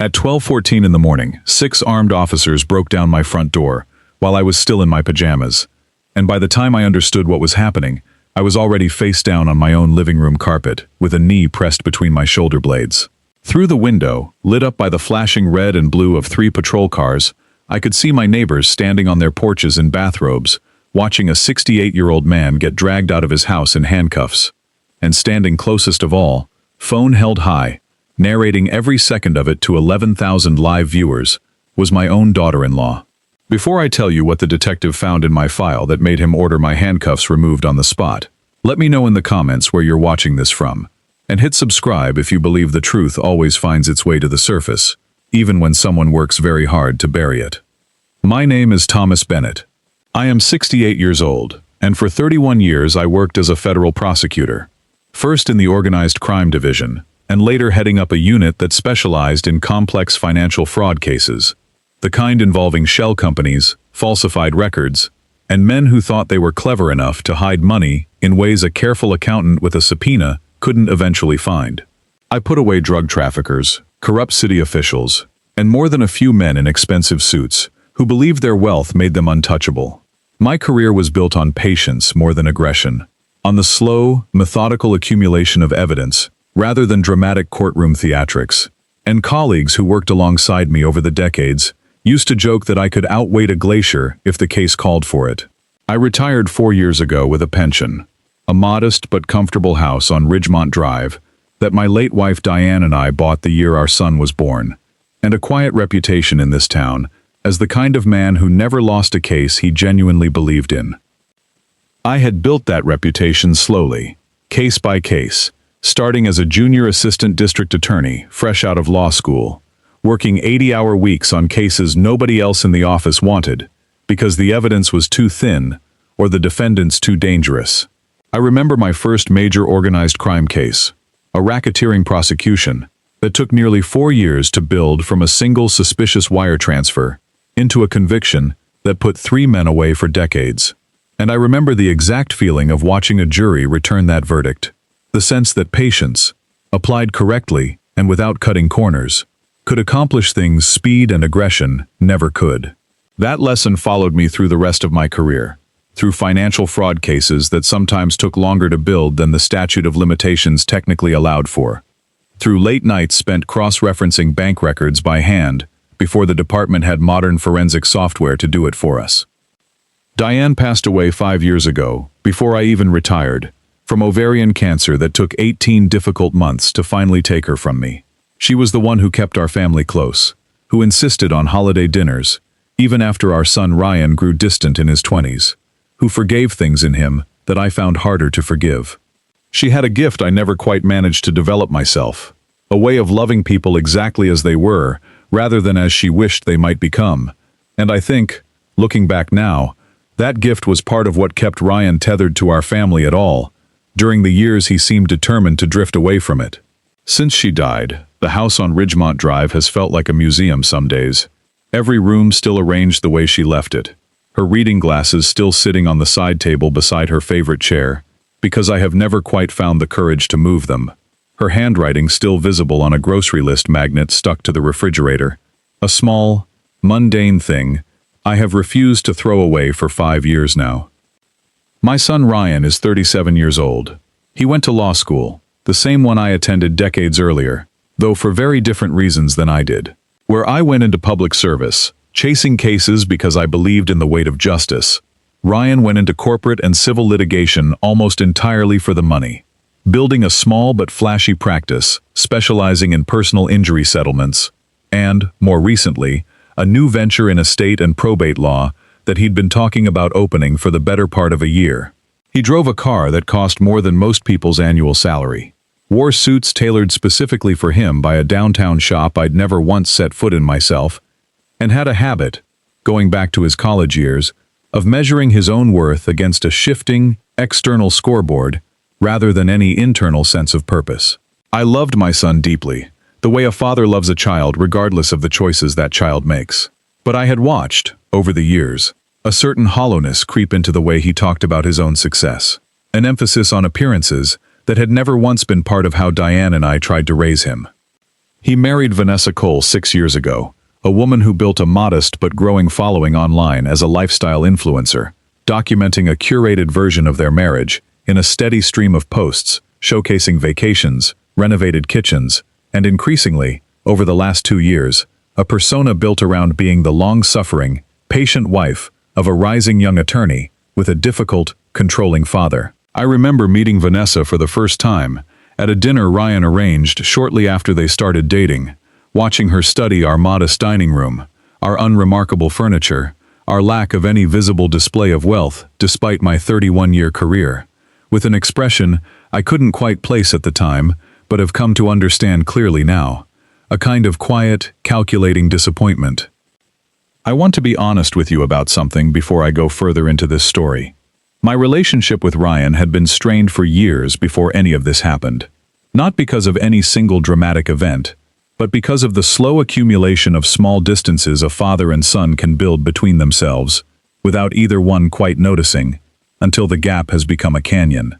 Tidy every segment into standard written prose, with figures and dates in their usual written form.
At 12:14 in the morning, 6 armed officers broke down my front door while I was still in my pajamas. And by the time I understood what was happening, I was already face down on my own living room carpet, with a knee pressed between my shoulder blades. Through the window, lit up by the flashing red and blue of 3 patrol cars, I could see my neighbors standing on their porches in bathrobes, watching a 68-year-old man get dragged out of his house in handcuffs. And standing closest of all, phone held high, narrating every second of it to 11,000 live viewers, was my own daughter-in-law. Before I tell you what the detective found in my file that made him order my handcuffs removed on the spot, let me know in the comments where you're watching this from. And hit subscribe if you believe the truth always finds its way to the surface, even when someone works very hard to bury it. My name is Thomas Bennett. I am 68 years old, and for 31 years I worked as a federal prosecutor, first in the Organized Crime Division, and later heading up a unit that specialized in complex financial fraud cases, the kind involving shell companies, falsified records, and men who thought they were clever enough to hide money in ways a careful accountant with a subpoena couldn't eventually find. I put away drug traffickers, corrupt city officials, and more than a few men in expensive suits who believed their wealth made them untouchable. My career was built on patience more than aggression, on the slow, methodical accumulation of evidence rather than dramatic courtroom theatrics. And colleagues who worked alongside me over the decades used to joke that I could outweight a glacier if the case called for it. I retired 4 years ago with a pension, a modest but comfortable house on Ridgemont Drive that my late wife Diane and I bought the year our son was born, and a quiet reputation in this town as the kind of man who never lost a case he genuinely believed in. I had built that reputation slowly, case by case, starting as a junior assistant district attorney fresh out of law school, working 80-hour weeks on cases nobody else in the office wanted because the evidence was too thin or the defendants too dangerous. I remember my first major organized crime case, a racketeering prosecution that took nearly 4 years to build from a single suspicious wire transfer into a conviction that put 3 men away for decades. And I remember the exact feeling of watching a jury return that verdict, the sense that patience, applied correctly and without cutting corners, could accomplish things speed and aggression never could. That lesson followed me through the rest of my career, through financial fraud cases that sometimes took longer to build than the statute of limitations technically allowed for, through late nights spent cross-referencing bank records by hand before the department had modern forensic software to do it for us. Diane passed away 5 years ago, before I even retired, from ovarian cancer that took 18 difficult months to finally take her from me. She was the one who kept our family close, who insisted on holiday dinners, even after our son Ryan grew distant in his 20s, who forgave things in him that I found harder to forgive. She had a gift I never quite managed to develop myself, a way of loving people exactly as they were, rather than as she wished they might become. And I think, looking back now, that gift was part of what kept Ryan tethered to our family at all, during the years he seemed determined to drift away from it. Since she died, the house on Ridgemont Drive has felt like a museum some days. Every room still arranged the way she left it, her reading glasses still sitting on the side table beside her favorite chair, because I have never quite found the courage to move them. Her handwriting still visible on a grocery list magnet stuck to the refrigerator, a small, mundane thing I have refused to throw away for 5 years now. My son Ryan is 37 years old. He went to law school, the same one I attended decades earlier, though for very different reasons than I did. Where I went into public service, chasing cases because I believed in the weight of justice, Ryan went into corporate and civil litigation almost entirely for the money, building a small but flashy practice, specializing in personal injury settlements, and, more recently, a new venture in estate and probate law that he'd been talking about opening for the better part of a year. He drove a car that cost more than most people's annual salary, wore suits tailored specifically for him by a downtown shop I'd never once set foot in myself, and had a habit, going back to his college years, of measuring his own worth against a shifting, external scoreboard rather than any internal sense of purpose. I loved my son deeply, the way a father loves a child regardless of the choices that child makes. But I had watched, over the years, a certain hollowness creep into the way he talked about his own success, an emphasis on appearances that had never once been part of how Diane and I tried to raise him. He married Vanessa Cole 6 years ago, a woman who built a modest but growing following online as a lifestyle influencer, documenting a curated version of their marriage in a steady stream of posts showcasing vacations, renovated kitchens, and increasingly, over the last 2 years, a persona built around being the long-suffering, patient wife of a rising young attorney with a difficult, controlling father. I remember meeting Vanessa for the first time at a dinner Ryan arranged shortly after they started dating, watching her study our modest dining room, our unremarkable furniture, our lack of any visible display of wealth despite my 31-year career, with an expression I couldn't quite place at the time, but have come to understand clearly now, a kind of quiet, calculating disappointment. I want to be honest with you about something before I go further into this story. My relationship with Ryan had been strained for years before any of this happened. Not because of any single dramatic event, but because of the slow accumulation of small distances a father and son can build between themselves, without either one quite noticing, until the gap has become a canyon.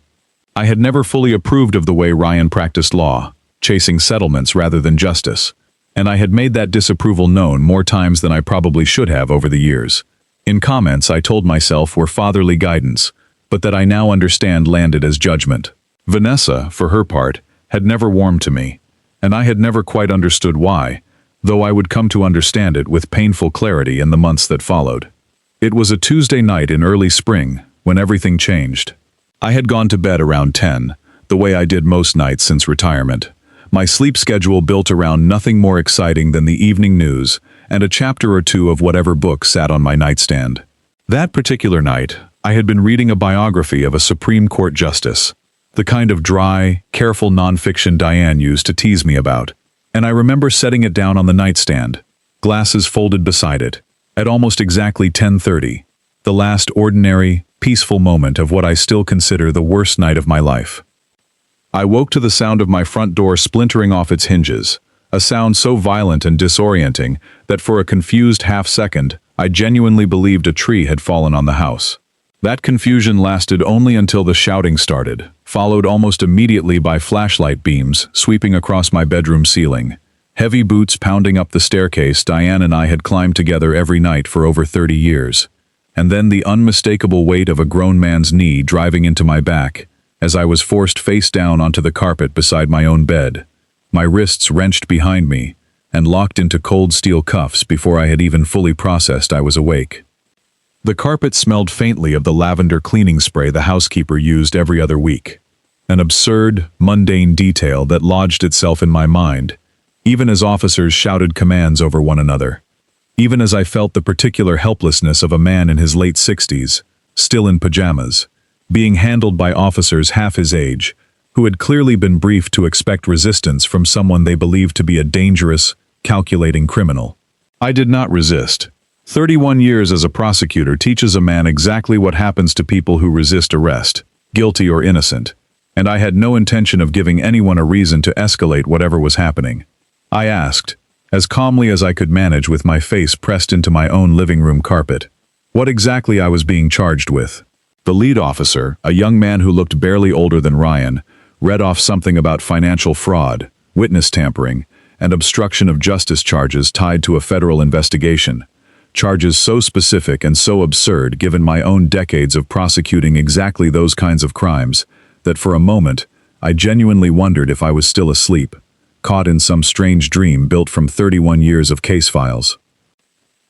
I had never fully approved of the way Ryan practiced law, chasing settlements rather than justice, and I had made that disapproval known more times than I probably should have over the years. In comments I told myself were fatherly guidance, but that I now understand landed as judgment. Vanessa, for her part, had never warmed to me, and I had never quite understood why, though I would come to understand it with painful clarity in the months that followed. It was a Tuesday night in early spring, when everything changed. I had gone to bed around 10, the way I did most nights since retirement. My sleep schedule built around nothing more exciting than the evening news and a chapter or two of whatever book sat on my nightstand. That particular night, I had been reading a biography of a Supreme Court justice, the kind of dry, careful nonfiction Diane used to tease me about, and I remember setting it down on the nightstand, glasses folded beside it, at almost exactly 10:30, the last ordinary, peaceful moment of what I still consider the worst night of my life. I woke to the sound of my front door splintering off its hinges, a sound so violent and disorienting that for a confused half-second, I genuinely believed a tree had fallen on the house. That confusion lasted only until the shouting started, followed almost immediately by flashlight beams sweeping across my bedroom ceiling. Heavy boots pounding up the staircase Diane and I had climbed together every night for over 30 years. And then the unmistakable weight of a grown man's knee driving into my back, as I was forced face down onto the carpet beside my own bed, my wrists wrenched behind me, and locked into cold steel cuffs before I had even fully processed I was awake. The carpet smelled faintly of the lavender cleaning spray the housekeeper used every other week, an absurd, mundane detail that lodged itself in my mind, even as officers shouted commands over one another, even as I felt the particular helplessness of a man in his late 60s, still in pajamas, being handled by officers half his age, who had clearly been briefed to expect resistance from someone they believed to be a dangerous, calculating criminal. I did not resist. 31 years as a prosecutor teaches a man exactly what happens to people who resist arrest, guilty or innocent, and I had no intention of giving anyone a reason to escalate whatever was happening. I asked, as calmly as I could manage with my face pressed into my own living room carpet, what exactly I was being charged with. The lead officer, a young man who looked barely older than Ryan, read off something about financial fraud, witness tampering, and obstruction of justice charges tied to a federal investigation. Charges so specific and so absurd given my own decades of prosecuting exactly those kinds of crimes, that for a moment, I genuinely wondered if I was still asleep, caught in some strange dream built from 31 years of case files.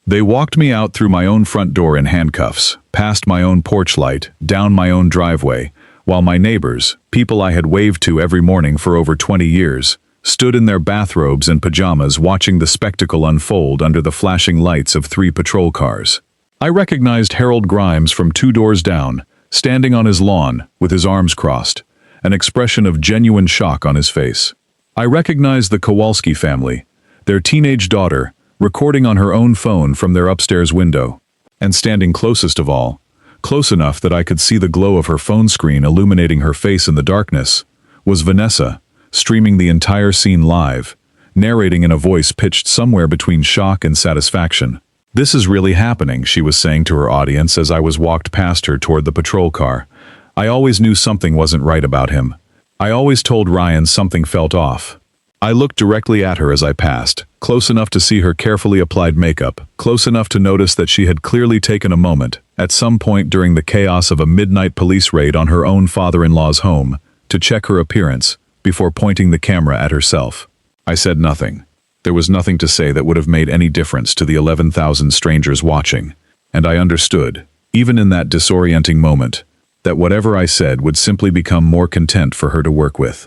They walked me out through my own front door in handcuffs, past my own porch light, down my own driveway, while my neighbors, people I had waved to every morning for over 20 years, stood in their bathrobes and pajamas watching the spectacle unfold under the flashing lights of 3 patrol cars. I recognized Harold Grimes from 2 doors down, standing on his lawn, with his arms crossed, an expression of genuine shock on his face. I recognized the Kowalski family, their teenage daughter, recording on her own phone from their upstairs window, and standing closest of all, close enough that I could see the glow of her phone screen illuminating her face in the darkness, was Vanessa, streaming the entire scene live, narrating in a voice pitched somewhere between shock and satisfaction. "This is really happening," she was saying to her audience as I was walked past her toward the patrol car. "I always knew something wasn't right about him. I always told Ryan something felt off. I looked directly at her as I passed, close enough to see her carefully applied makeup, close enough to notice that she had clearly taken a moment, at some point during the chaos of a midnight police raid on her own father-in-law's home, to check her appearance, before pointing the camera at herself. I said nothing. There was nothing to say that would have made any difference to the 11,000 strangers watching, and I understood, even in that disorienting moment, that whatever I said would simply become more content for her to work with.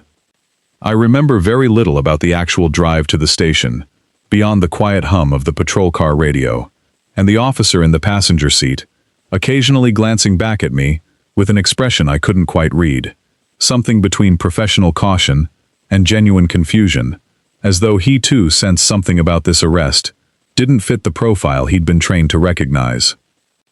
I remember very little about the actual drive to the station, beyond the quiet hum of the patrol car radio, and the officer in the passenger seat, occasionally glancing back at me with an expression I couldn't quite read, something between professional caution and genuine confusion, as though he too sensed something about this arrest didn't fit the profile he'd been trained to recognize.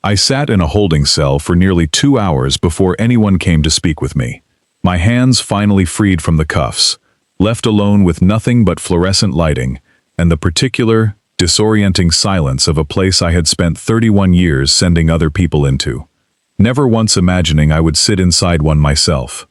I sat in a holding cell for nearly 2 hours before anyone came to speak with me, my hands finally freed from the cuffs, left alone with nothing but fluorescent lighting and the particular, disorienting silence of a place I had spent 31 years sending other people into, never once imagining I would sit inside one myself.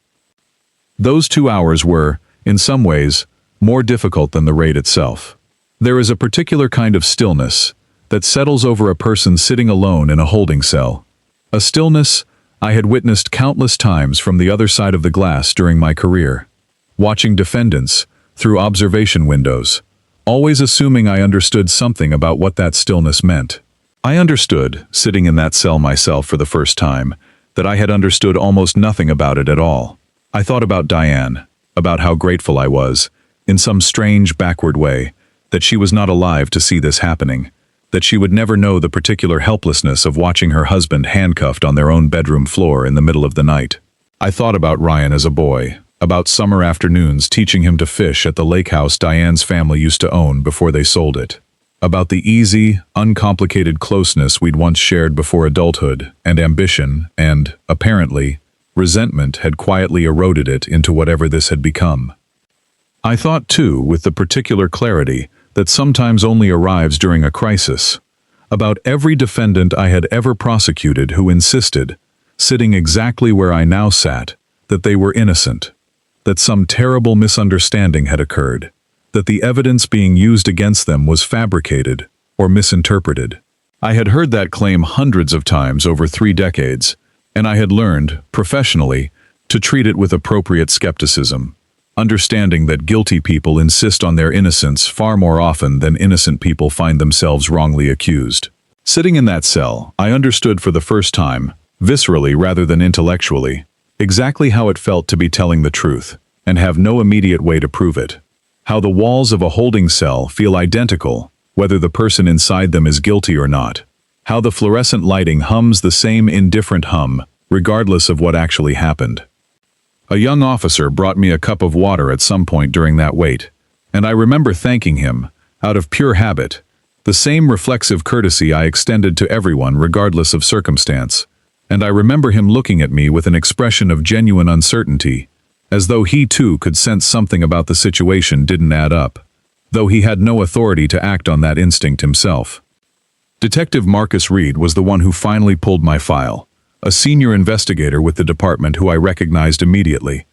Those 2 hours were, in some ways, more difficult than the raid itself. There is a particular kind of stillness that settles over a person sitting alone in a holding cell, a stillness I had witnessed countless times from the other side of the glass during my career, watching defendants through observation windows, always assuming I understood something about what that stillness meant. I understood, sitting in that cell myself for the first time, that I had understood almost nothing about it at all. I thought about Diane, about how grateful I was, in some strange, backward way, that she was not alive to see this happening, that she would never know the particular helplessness of watching her husband handcuffed on their own bedroom floor in the middle of the night. I thought about Ryan as a boy, about summer afternoons teaching him to fish at the lake house Diane's family used to own before they sold it, about the easy, uncomplicated closeness we'd once shared before adulthood, and ambition, and, apparently, resentment had quietly eroded it into whatever this had become. I thought, too, with the particular clarity that sometimes only arrives during a crisis, about every defendant I had ever prosecuted who insisted, sitting exactly where I now sat, that they were innocent, that some terrible misunderstanding had occurred, that the evidence being used against them was fabricated or misinterpreted. I had heard that claim hundreds of times over 3 decades, and I had learned, professionally, to treat it with appropriate skepticism, understanding that guilty people insist on their innocence far more often than innocent people find themselves wrongly accused. Sitting in that cell, I understood for the first time, viscerally rather than intellectually, exactly how it felt to be telling the truth, and have no immediate way to prove it. How the walls of a holding cell feel identical, whether the person inside them is guilty or not. How the fluorescent lighting hums the same indifferent hum, regardless of what actually happened. A young officer brought me a cup of water at some point during that wait, and I remember thanking him, out of pure habit, the same reflexive courtesy I extended to everyone regardless of circumstance, and I remember him looking at me with an expression of genuine uncertainty, as though he too could sense something about the situation didn't add up, though he had no authority to act on that instinct himself. Detective Marcus Reed was the one who finally pulled my file, a senior investigator with the department who I recognized immediately,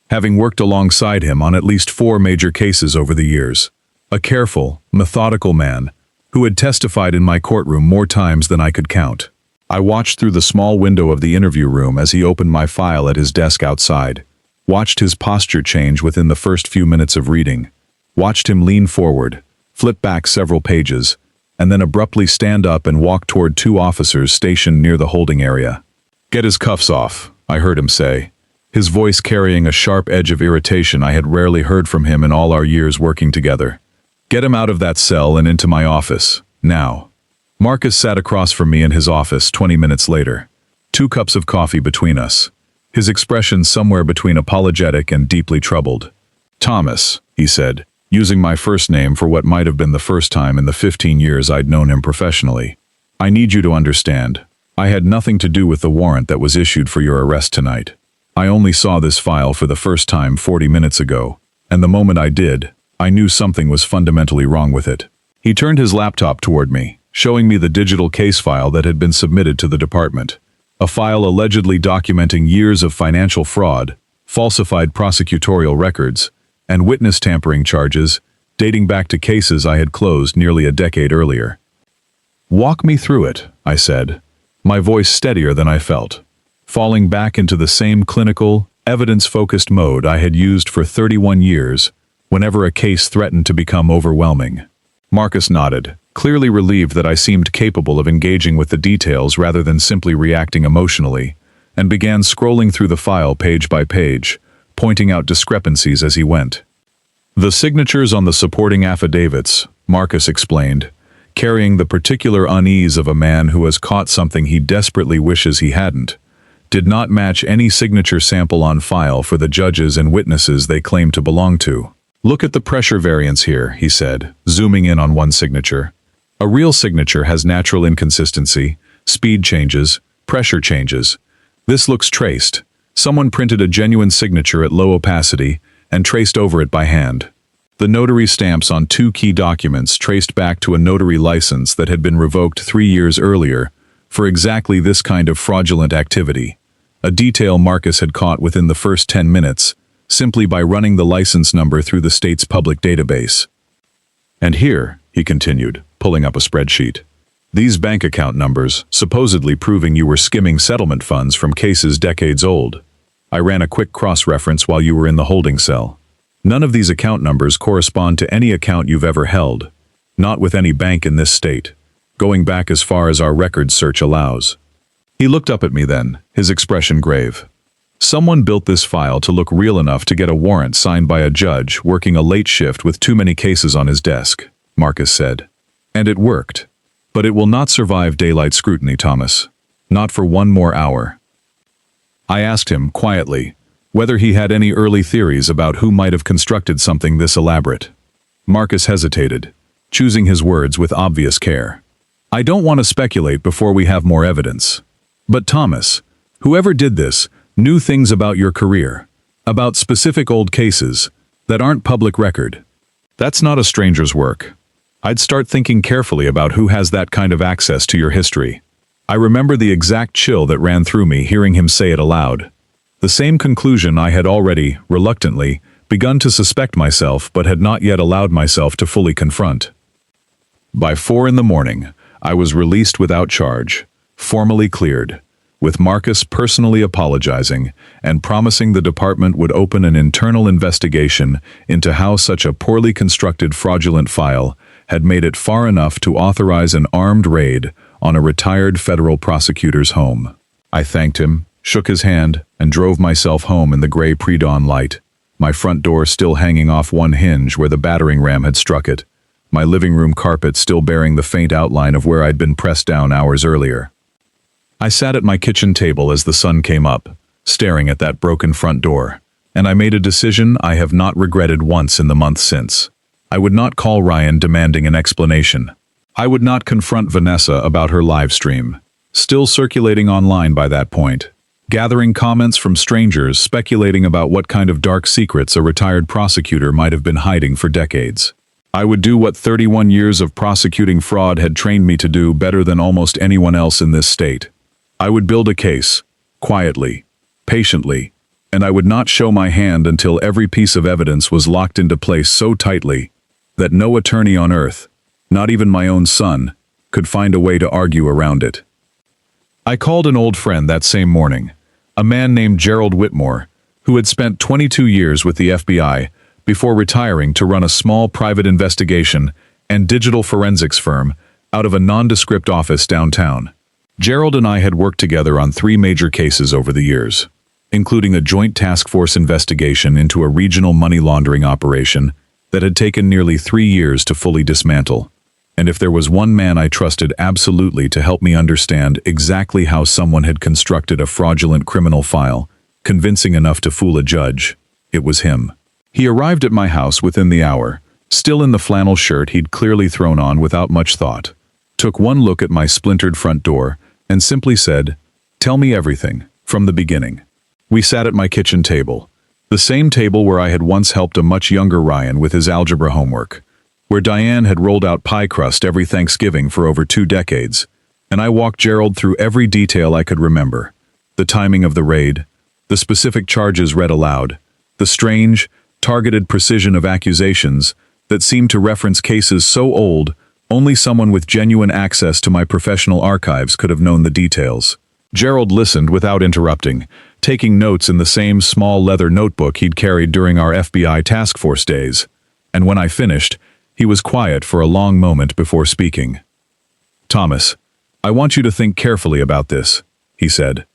having worked alongside him on at least 4 major cases over the years. A careful, methodical man who had testified in my courtroom more times than I could count. I watched through the small window of the interview room as he opened my file at his desk outside, watched his posture change within the first few minutes of reading, watched him lean forward, flip back several pages, and then abruptly stand up and walk toward 2 officers stationed near the holding area. "Get his cuffs off," I heard him say, his voice carrying a sharp edge of irritation I had rarely heard from him in all our years working together. "Get him out of that cell and into my office, now." Marcus sat across from me in his office 20 minutes later, 2 cups of coffee between us, his expression somewhere between apologetic and deeply troubled. "Thomas," he said, using my first name for what might have been the first time in the 15 years I'd known him professionally, "I need you to understand. I had nothing to do with the warrant that was issued for your arrest tonight. I only saw this file for the first time 40 minutes ago, and the moment I did, I knew something was fundamentally wrong with it." He turned his laptop toward me, showing me the digital case file that had been submitted to the department, a file allegedly documenting years of financial fraud, falsified prosecutorial records, and witness tampering charges dating back to cases I had closed nearly a decade earlier. "Walk me through it," I said, my voice steadier than I felt, falling back into the same clinical, evidence-focused mode I had used for 31 years whenever a case threatened to become overwhelming. Marcus nodded, clearly relieved that I seemed capable of engaging with the details rather than simply reacting emotionally, and began scrolling through the file page by page, pointing out discrepancies as he went. "The signatures on the supporting affidavits," Marcus explained, carrying the particular unease of a man who has caught something he desperately wishes he hadn't, did not match any signature sample on file for the judges and witnesses they claim to belong to. "Look at the pressure variance here," he said, zooming in on one signature. "A real signature has natural inconsistency, speed changes, pressure changes. This looks traced. Someone printed a genuine signature at low opacity and traced over it by hand." The notary stamps on 2 key documents traced back to a notary license that had been revoked 3 years earlier for exactly this kind of fraudulent activity, a detail Marcus had caught within the first 10 minutes, simply by running the license number through the state's public database. "And here," he continued, pulling up a spreadsheet, "these bank account numbers, supposedly proving you were skimming settlement funds from cases decades old. I ran a quick cross-reference while you were in the holding cell. None of these account numbers correspond to any account you've ever held, not with any bank in this state, going back as far as our records search allows." He looked up at me then, his expression grave. "Someone built this file to look real enough to get a warrant signed by a judge working a late shift with too many cases on his desk," Marcus said. "And it worked. But it will not survive daylight scrutiny, Thomas. Not for one more hour." I asked him, quietly, whether he had any early theories about who might have constructed something this elaborate. Marcus hesitated, choosing his words with obvious care. "I don't want to speculate before we have more evidence. But Thomas, whoever did this knew things about your career, about specific old cases, that aren't public record. That's not a stranger's work. I'd start thinking carefully about who has that kind of access to your history." I remember the exact chill that ran through me hearing him say it aloud. The same conclusion I had already, reluctantly, begun to suspect myself but had not yet allowed myself to fully confront. By 4 in the morning, I was released without charge, formally cleared, with Marcus personally apologizing and promising the department would open an internal investigation into how such a poorly constructed fraudulent file had made it far enough to authorize an armed raid on a retired federal prosecutor's home. I thanked him, shook his hand, and drove myself home in the gray pre-dawn light, my front door still hanging off one hinge where the battering ram had struck it, my living room carpet still bearing the faint outline of where I'd been pressed down hours earlier. I sat at my kitchen table as the sun came up, staring at that broken front door, and I made a decision I have not regretted once in the month since. I would not call Ryan demanding an explanation. I would not confront Vanessa about her live stream, still circulating online by that point, gathering comments from strangers speculating about what kind of dark secrets a retired prosecutor might have been hiding for decades. I would do what 31 years of prosecuting fraud had trained me to do better than almost anyone else in this state. I would build a case, quietly, patiently, and I would not show my hand until every piece of evidence was locked into place so tightly that no attorney on earth, not even my own son, could find a way to argue around it. I called an old friend that same morning, a man named Gerald Whitmore, who had spent 22 years with the FBI before retiring to run a small private investigation and digital forensics firm out of a nondescript office downtown. Gerald and I had worked together on 3 major cases over the years, including a joint task force investigation into a regional money laundering operation that had taken nearly 3 years to fully dismantle. And if there was one man I trusted absolutely to help me understand exactly how someone had constructed a fraudulent criminal file, convincing enough to fool a judge, it was him. He arrived at my house within the hour, still in the flannel shirt he'd clearly thrown on without much thought, took one look at my splintered front door, and simply said, "Tell me everything, from the beginning." We sat at my kitchen table, the same table where I had once helped a much younger Ryan with his algebra homework, where Diane had rolled out pie crust every Thanksgiving for over 2 decades, and I walked Gerald through every detail I could remember: the timing of the raid, the specific charges read aloud, the strange, targeted precision of accusations that seemed to reference cases so old only someone with genuine access to my professional archives could have known the details. Gerald listened without interrupting, taking notes in the same small leather notebook he'd carried during our FBI task force days. And when I finished, he was quiet for a long moment before speaking. "Thomas, I want you to think carefully about this," he said.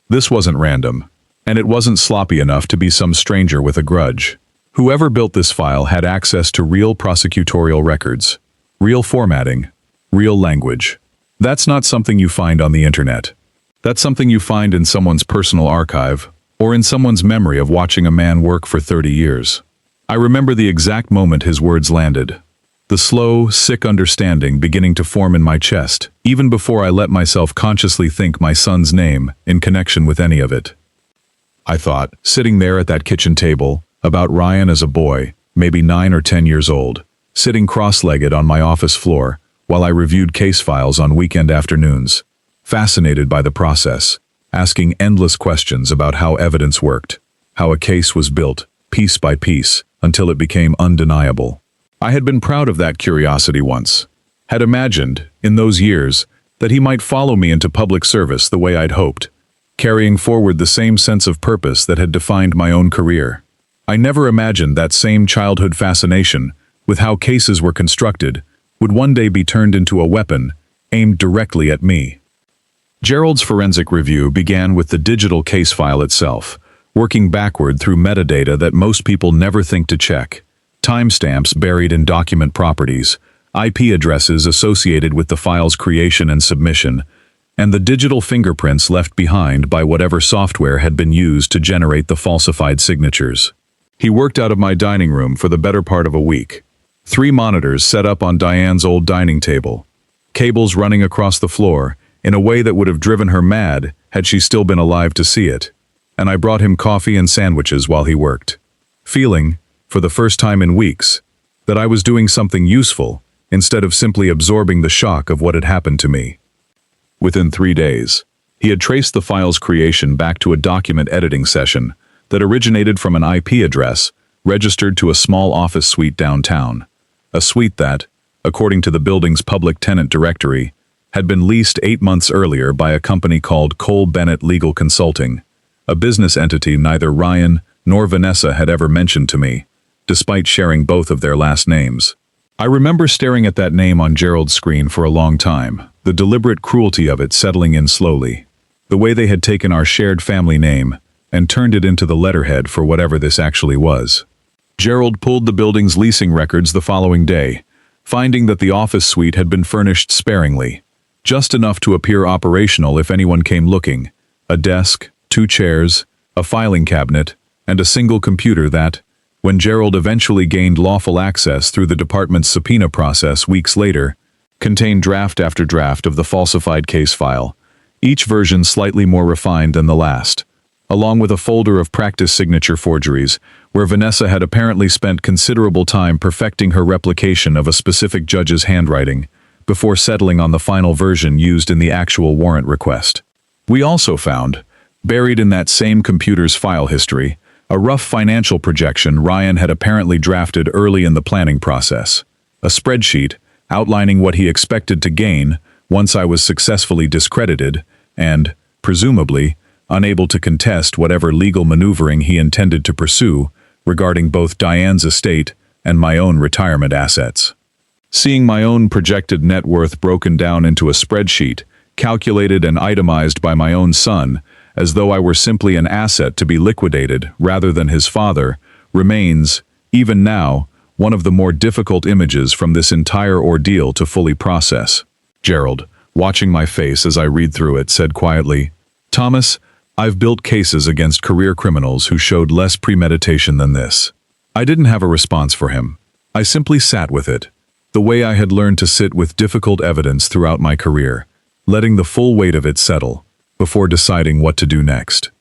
"This wasn't random, and it wasn't sloppy enough to be some stranger with a grudge. Whoever built this file had access to real prosecutorial records, real formatting, real language. That's not something you find on the internet. That's something you find in someone's personal archive, or in someone's memory of watching a man work for 30 years. I remember the exact moment his words landed. The slow, sick understanding beginning to form in my chest, even before I let myself consciously think my son's name in connection with any of it. I thought, sitting there at that kitchen table, about Ryan as a boy, maybe 9 or 10 years old, sitting cross-legged on my office floor while I reviewed case files on weekend afternoons, fascinated by the process, asking endless questions about how evidence worked, how a case was built, piece by piece, until it became undeniable. I had been proud of that curiosity once, had imagined, in those years, that he might follow me into public service the way I'd hoped, carrying forward the same sense of purpose that had defined my own career. I never imagined that same childhood fascination with how cases were constructed would one day be turned into a weapon aimed directly at me. Gerald's forensic review began with the digital case file itself, working backward through metadata that most people never think to check. Timestamps buried in document properties, IP addresses associated with the file's creation and submission, and the digital fingerprints left behind by whatever software had been used to generate the falsified signatures. He worked out of my dining room for the better part of a week. 3 monitors set up on Diane's old dining table, cables running across the floor in a way that would have driven her mad had she still been alive to see it, and I brought him coffee and sandwiches while he worked, feeling, for the first time in weeks, that I was doing something useful instead of simply absorbing the shock of what had happened to me. Within 3 days, he had traced the file's creation back to a document editing session that originated from an IP address registered to a small office suite downtown, a suite that, according to the building's public tenant directory, had been leased 8 months earlier by a company called Cole Bennett Legal Consulting, a business entity neither Ryan nor Vanessa had ever mentioned to me, despite sharing both of their last names. I remember staring at that name on Gerald's screen for a long time, the deliberate cruelty of it settling in slowly, the way they had taken our shared family name and turned it into the letterhead for whatever this actually was. Gerald pulled the building's leasing records the following day, finding that the office suite had been furnished sparingly, just enough to appear operational if anyone came looking, a desk, 2 chairs, a filing cabinet, and a single computer that, when Gerald eventually gained lawful access through the department's subpoena process weeks later, contained draft after draft of the falsified case file, each version slightly more refined than the last, along with a folder of practice signature forgeries, where Vanessa had apparently spent considerable time perfecting her replication of a specific judge's handwriting before settling on the final version used in the actual warrant request. We also found, buried in that same computer's file history, a rough financial projection Ryan had apparently drafted early in the planning process, a spreadsheet outlining what he expected to gain once I was successfully discredited and, presumably, unable to contest whatever legal maneuvering he intended to pursue regarding both Diane's estate and my own retirement assets. Seeing my own projected net worth broken down into a spreadsheet, calculated and itemized by my own son, as though I were simply an asset to be liquidated rather than his father, remains, even now, one of the more difficult images from this entire ordeal to fully process. Gerald, watching my face as I read through it, said quietly, "Thomas, I've built cases against career criminals who showed less premeditation than this." I didn't have a response for him. I simply sat with it, the way I had learned to sit with difficult evidence throughout my career, letting the full weight of it settle, before deciding what to do next.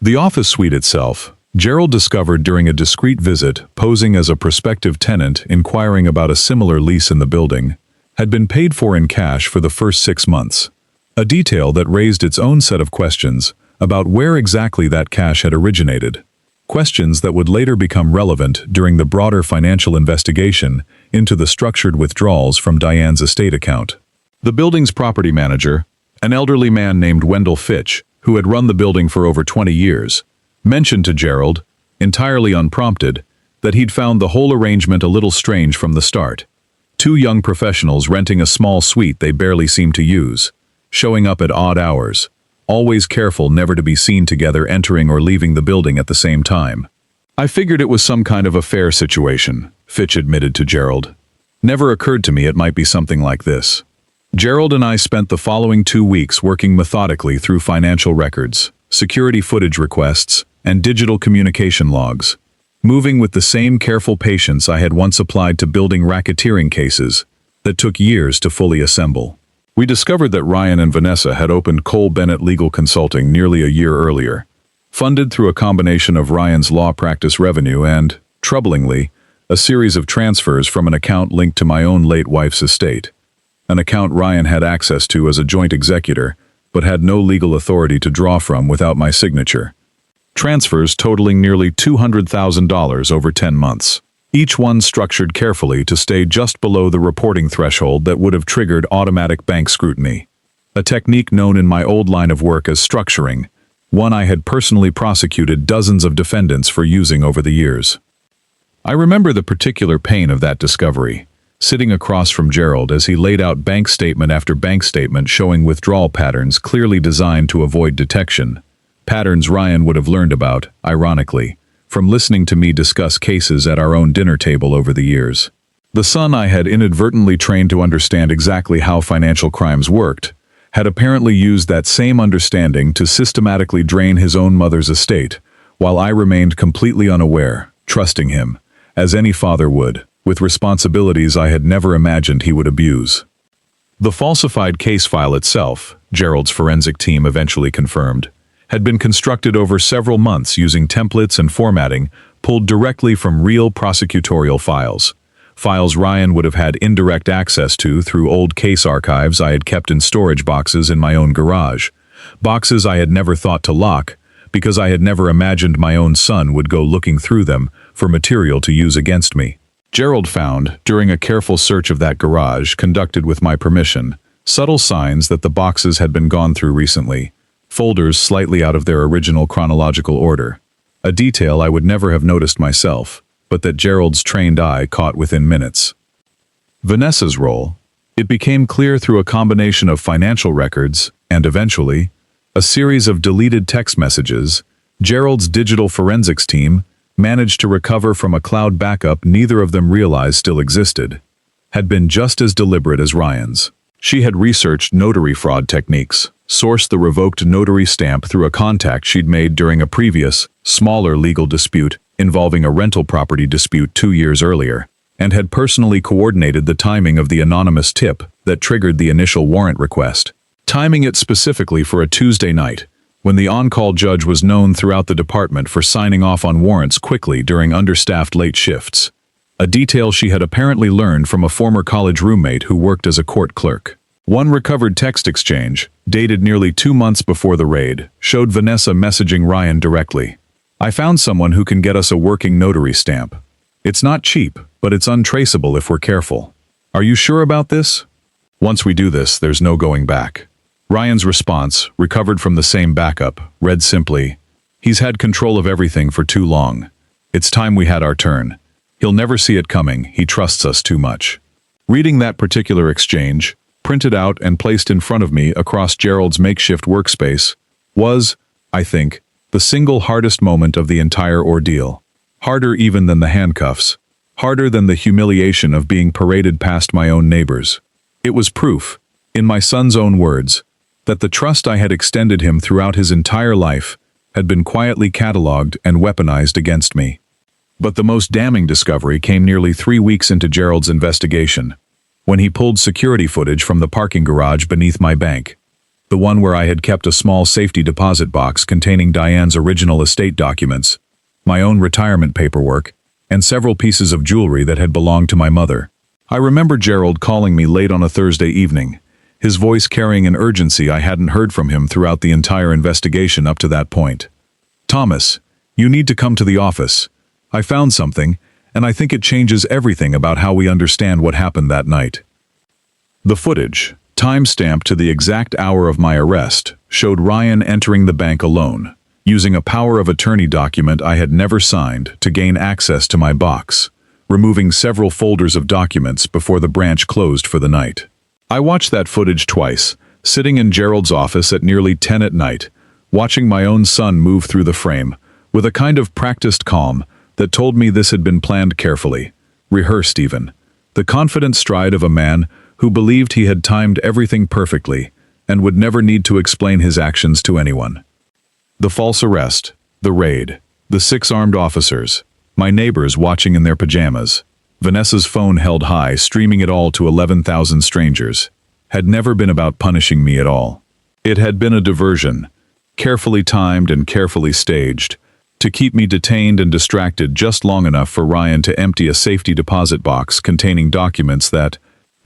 The office suite itself, Gerald discovered during a discreet visit posing as a prospective tenant inquiring about a similar lease in the building, had been paid for in cash for the first 6 months, a detail that raised its own set of questions about where exactly that cash had originated. Questions that would later become relevant during the broader financial investigation into the structured withdrawals from Diane's estate account. The building's property manager, an elderly man named Wendell Fitch, who had run the building for over 20 years, mentioned to Gerald, entirely unprompted, that he'd found the whole arrangement a little strange from the start. Two young professionals renting a small suite they barely seemed to use, showing up at odd hours, always careful never to be seen together entering or leaving the building at the same time. "I figured it was some kind of affair situation," Fitch admitted to Gerald. "Never occurred to me it might be something like this." Gerald and I spent the following 2 weeks working methodically through financial records, security footage requests, and digital communication logs, moving with the same careful patience I had once applied to building racketeering cases that took years to fully assemble. We discovered that Ryan and Vanessa had opened Cole Bennett Legal Consulting nearly a year earlier, funded through a combination of Ryan's law practice revenue and, troublingly, a series of transfers from an account linked to my own late wife's estate, an account Ryan had access to as a joint executor, but had no legal authority to draw from without my signature. Transfers totaling nearly $200,000 over 10 months. Each one structured carefully to stay just below the reporting threshold that would have triggered automatic bank scrutiny. A technique known in my old line of work as structuring, one I had personally prosecuted dozens of defendants for using over the years. I remember the particular pain of that discovery, sitting across from Gerald as he laid out bank statement after bank statement showing withdrawal patterns clearly designed to avoid detection. Patterns Ryan would have learned about, ironically, from listening to me discuss cases at our own dinner table over the years. The son I had inadvertently trained to understand exactly how financial crimes worked, had apparently used that same understanding to systematically drain his own mother's estate, while I remained completely unaware, trusting him, as any father would, with responsibilities I had never imagined he would abuse. The falsified case file itself, Gerald's forensic team eventually confirmed, had been constructed over several months using templates and formatting pulled directly from real prosecutorial files. Files Ryan would have had indirect access to through old case archives I had kept in storage boxes in my own garage. Boxes I had never thought to lock, because I had never imagined my own son would go looking through them for material to use against me. Gerald found, during a careful search of that garage conducted with my permission, subtle signs that the boxes had been gone through recently, folders slightly out of their original chronological order, a detail I would never have noticed myself, but that Gerald's trained eye caught within minutes. Vanessa's role, it became clear through a combination of financial records and, eventually, a series of deleted text messages. Gerald's digital forensics team managed to recover from a cloud backup neither of them realized still existed, had been just as deliberate as Ryan's. She had researched notary fraud techniques, sourced the revoked notary stamp through a contact she'd made during a previous, smaller legal dispute involving a rental property dispute 2 years earlier, and had personally coordinated the timing of the anonymous tip that triggered the initial warrant request, timing it specifically for a Tuesday night, when the on-call judge was known throughout the department for signing off on warrants quickly during understaffed late shifts, a detail she had apparently learned from a former college roommate who worked as a court clerk. One recovered text exchange, dated nearly 2 months before the raid, showed Vanessa messaging Ryan directly. "I found someone who can get us a working notary stamp. It's not cheap, but it's untraceable if we're careful. Are you sure about this? Once we do this, there's no going back." Ryan's response, recovered from the same backup, read simply, "He's had control of everything for too long. It's time we had our turn. He'll never see it coming, he trusts us too much." Reading that particular exchange, printed out and placed in front of me across Gerald's makeshift workspace, was, I think, the single hardest moment of the entire ordeal. Harder even than the handcuffs. Harder than the humiliation of being paraded past my own neighbors. It was proof, in my son's own words, that the trust I had extended him throughout his entire life had been quietly catalogued and weaponized against me. But the most damning discovery came nearly 3 weeks into Gerald's investigation, when he pulled security footage from the parking garage beneath my bank, the one where I had kept a small safety deposit box containing Diane's original estate documents, my own retirement paperwork, and several pieces of jewelry that had belonged to my mother. I remember Gerald calling me late on a Thursday evening, his voice carrying an urgency I hadn't heard from him throughout the entire investigation up to that point. "Thomas, "You need to come to the office. I found something, and I think it changes everything about how we understand what happened that night." The footage, time-stamped to the exact hour of my arrest, showed Ryan entering the bank alone, using a power of attorney document I had never signed to gain access to my box, removing several folders of documents before the branch closed for the night. I watched that footage twice, sitting in Gerald's office at nearly 10 at night, watching my own son move through the frame, with a kind of practiced calm that told me this had been planned carefully, rehearsed even, the confident stride of a man who believed he had timed everything perfectly and would never need to explain his actions to anyone. The false arrest, the raid, the 6 armed officers, my neighbors watching in their pajamas, Vanessa's phone held high, streaming it all to 11,000 strangers, had never been about punishing me at all. It had been a diversion, carefully timed and carefully staged, to keep me detained and distracted just long enough for Ryan to empty a safety deposit box containing documents that,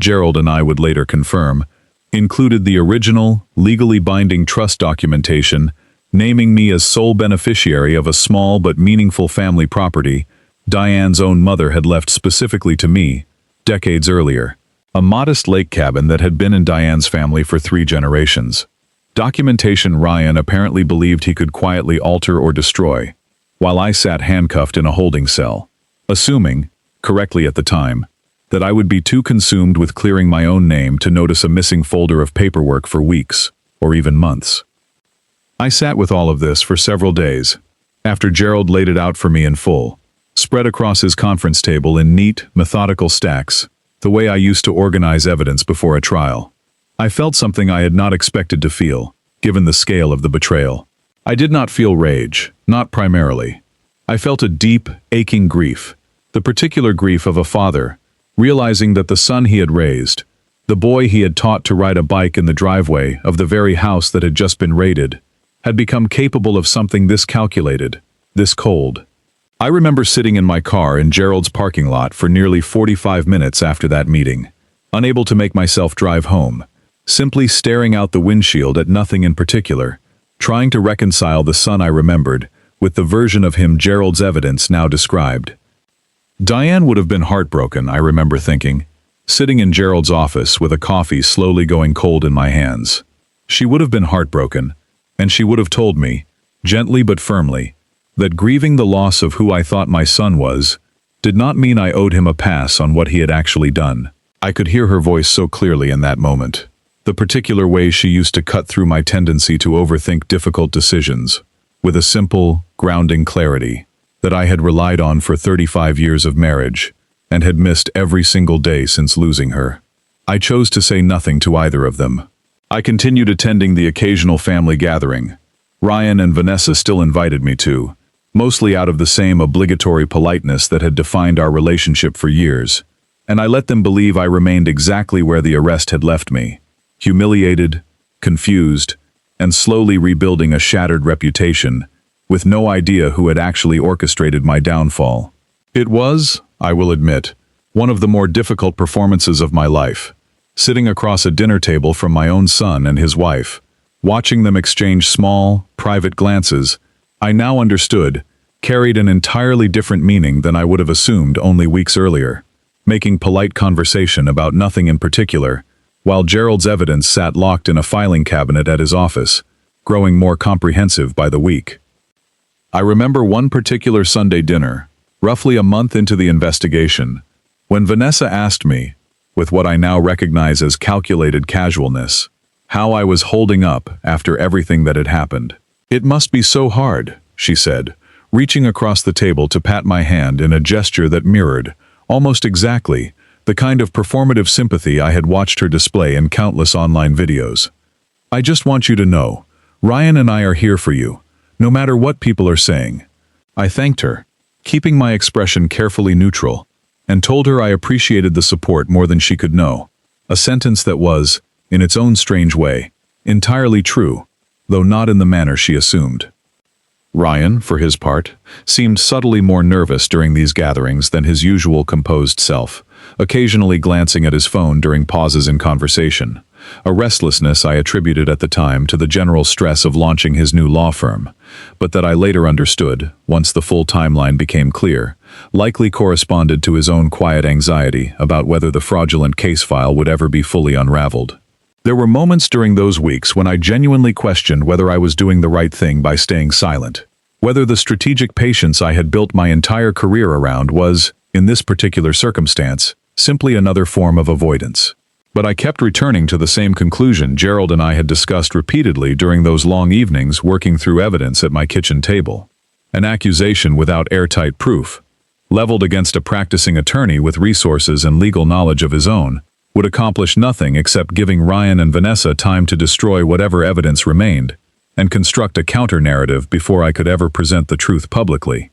Gerald and I would later confirm, included the original, legally binding trust documentation naming me as sole beneficiary of a small but meaningful family property Diane's own mother had left specifically to me, decades earlier, a modest lake cabin that had been in Diane's family for 3 generations. Documentation Ryan apparently believed he could quietly alter or destroy, while I sat handcuffed in a holding cell, assuming, correctly at the time, that I would be too consumed with clearing my own name to notice a missing folder of paperwork for weeks, or even months. I sat with all of this for several days, after Gerald laid it out for me in full, spread across his conference table in neat, methodical stacks, the way I used to organize evidence before a trial. I felt something I had not expected to feel, given the scale of the betrayal. I did not feel rage, not primarily. I felt a deep, aching grief, the particular grief of a father, realizing that the son he had raised, the boy he had taught to ride a bike in the driveway of the very house that had just been raided, had become capable of something this calculated, this cold. I remember sitting in my car in Gerald's parking lot for nearly 45 minutes after that meeting, unable to make myself drive home, simply staring out the windshield at nothing in particular, trying to reconcile the son I remembered with the version of him Gerald's evidence now described. Diane would have been heartbroken, I remember thinking, sitting in Gerald's office with a coffee slowly going cold in my hands. She would have been heartbroken, and she would have told me, gently but firmly, that grieving the loss of who I thought my son was did not mean I owed him a pass on what he had actually done. I could hear her voice so clearly in that moment, the particular way she used to cut through my tendency to overthink difficult decisions, with a simple, grounding clarity that I had relied on for 35 years of marriage and had missed every single day since losing her. I chose to say nothing to either of them. I continued attending the occasional family gathering. Ryan and Vanessa still invited me to, mostly out of the same obligatory politeness that had defined our relationship for years, and I let them believe I remained exactly where the arrest had left me, humiliated, confused, and slowly rebuilding a shattered reputation, with no idea who had actually orchestrated my downfall. It was, I will admit, one of the more difficult performances of my life, sitting across a dinner table from my own son and his wife, watching them exchange small, private glances, I now understood, carried an entirely different meaning than I would have assumed only weeks earlier, making polite conversation about nothing in particular, while Gerald's evidence sat locked in a filing cabinet at his office, growing more comprehensive by the week. I remember one particular Sunday dinner, roughly a month into the investigation, when Vanessa asked me, with what I now recognize as calculated casualness, how I was holding up after everything that had happened. "It must be so hard," she said, reaching across the table to pat my hand in a gesture that mirrored, almost exactly, the kind of performative sympathy I had watched her display in countless online videos. "I just want you to know, Ryan and I are here for you, no matter what people are saying." I thanked her, keeping my expression carefully neutral, and told her I appreciated the support more than she could know, a sentence that was, in its own strange way, entirely true, though not in the manner she assumed. Ryan, for his part, seemed subtly more nervous during these gatherings than his usual composed self, occasionally glancing at his phone during pauses in conversation, a restlessness I attributed at the time to the general stress of launching his new law firm, but that I later understood, once the full timeline became clear, likely corresponded to his own quiet anxiety about whether the fraudulent case file would ever be fully unraveled. There were moments during those weeks when I genuinely questioned whether I was doing the right thing by staying silent, whether the strategic patience I had built my entire career around was, in this particular circumstance, simply another form of avoidance. But I kept returning to the same conclusion Gerald and I had discussed repeatedly during those long evenings working through evidence at my kitchen table. An accusation without airtight proof, leveled against a practicing attorney with resources and legal knowledge of his own, would accomplish nothing except giving Ryan and Vanessa time to destroy whatever evidence remained and construct a counter-narrative before I could ever present the truth publicly.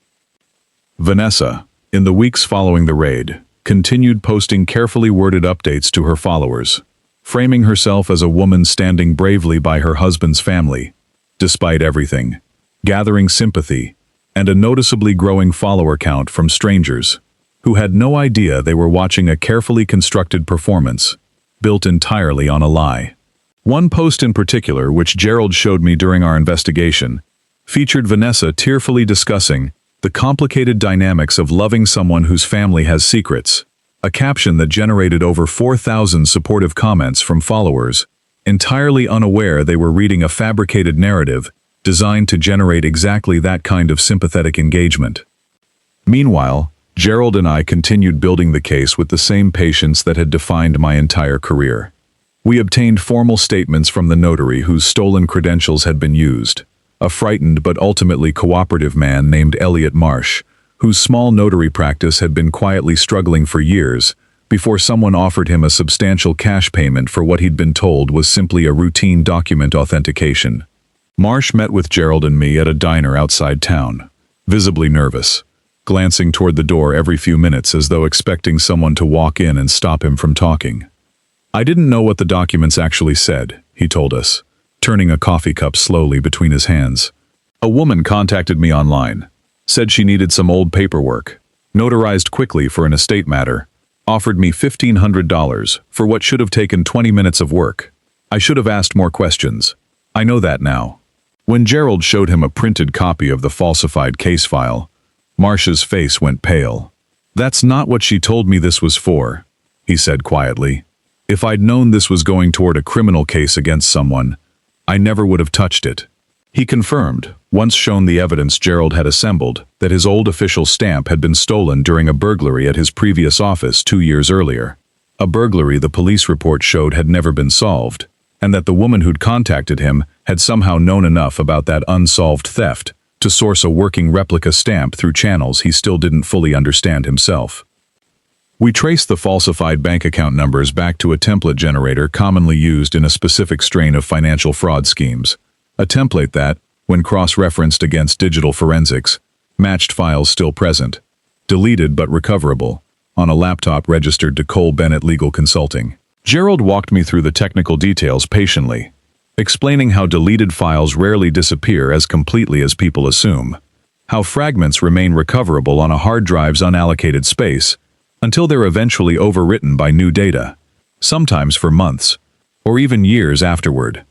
Vanessa, in the weeks following the raid, continued posting carefully worded updates to her followers, framing herself as a woman standing bravely by her husband's family, despite everything, gathering sympathy, and a noticeably growing follower count from strangers, who had no idea they were watching a carefully constructed performance, built entirely on a lie. One post in particular, which Gerald showed me during our investigation, featured Vanessa tearfully discussing the complicated dynamics of loving someone whose family has secrets, a caption that generated over 4,000 supportive comments from followers, entirely unaware they were reading a fabricated narrative designed to generate exactly that kind of sympathetic engagement. Meanwhile, Gerald and I continued building the case with the same patience that had defined my entire career. We obtained formal statements from the notary whose stolen credentials had been used, a frightened but ultimately cooperative man named Elliot Marsh, whose small notary practice had been quietly struggling for years before someone offered him a substantial cash payment for what he'd been told was simply a routine document authentication. Marsh met with Gerald and me at a diner outside town, visibly nervous, glancing toward the door every few minutes as though expecting someone to walk in and stop him from talking. "I didn't know what the documents actually said," he told us, turning a coffee cup slowly between his hands. "A woman contacted me online, said she needed some old paperwork, notarized quickly for an estate matter, offered me $1,500 for what should have taken 20 minutes of work. I should have asked more questions. I know that now." When Gerald showed him a printed copy of the falsified case file, Marsh's face went pale. "That's not what she told me this was for," he said quietly. "If I'd known this was going toward a criminal case against someone, I never would have touched it." He confirmed, once shown the evidence Gerald had assembled, that his old official stamp had been stolen during a burglary at his previous office 2 years earlier. A burglary the police report showed had never been solved, and that the woman who'd contacted him had somehow known enough about that unsolved theft to source a working replica stamp through channels he still didn't fully understand himself. We traced the falsified bank account numbers back to a template generator commonly used in a specific strain of financial fraud schemes, a template that, when cross-referenced against digital forensics, matched files still present, deleted but recoverable, on a laptop registered to Cole Bennett Legal Consulting. Gerald walked me through the technical details patiently, explaining how deleted files rarely disappear as completely as people assume, how fragments remain recoverable on a hard drive's unallocated space until they're eventually overwritten by new data, sometimes for months, or even years afterward.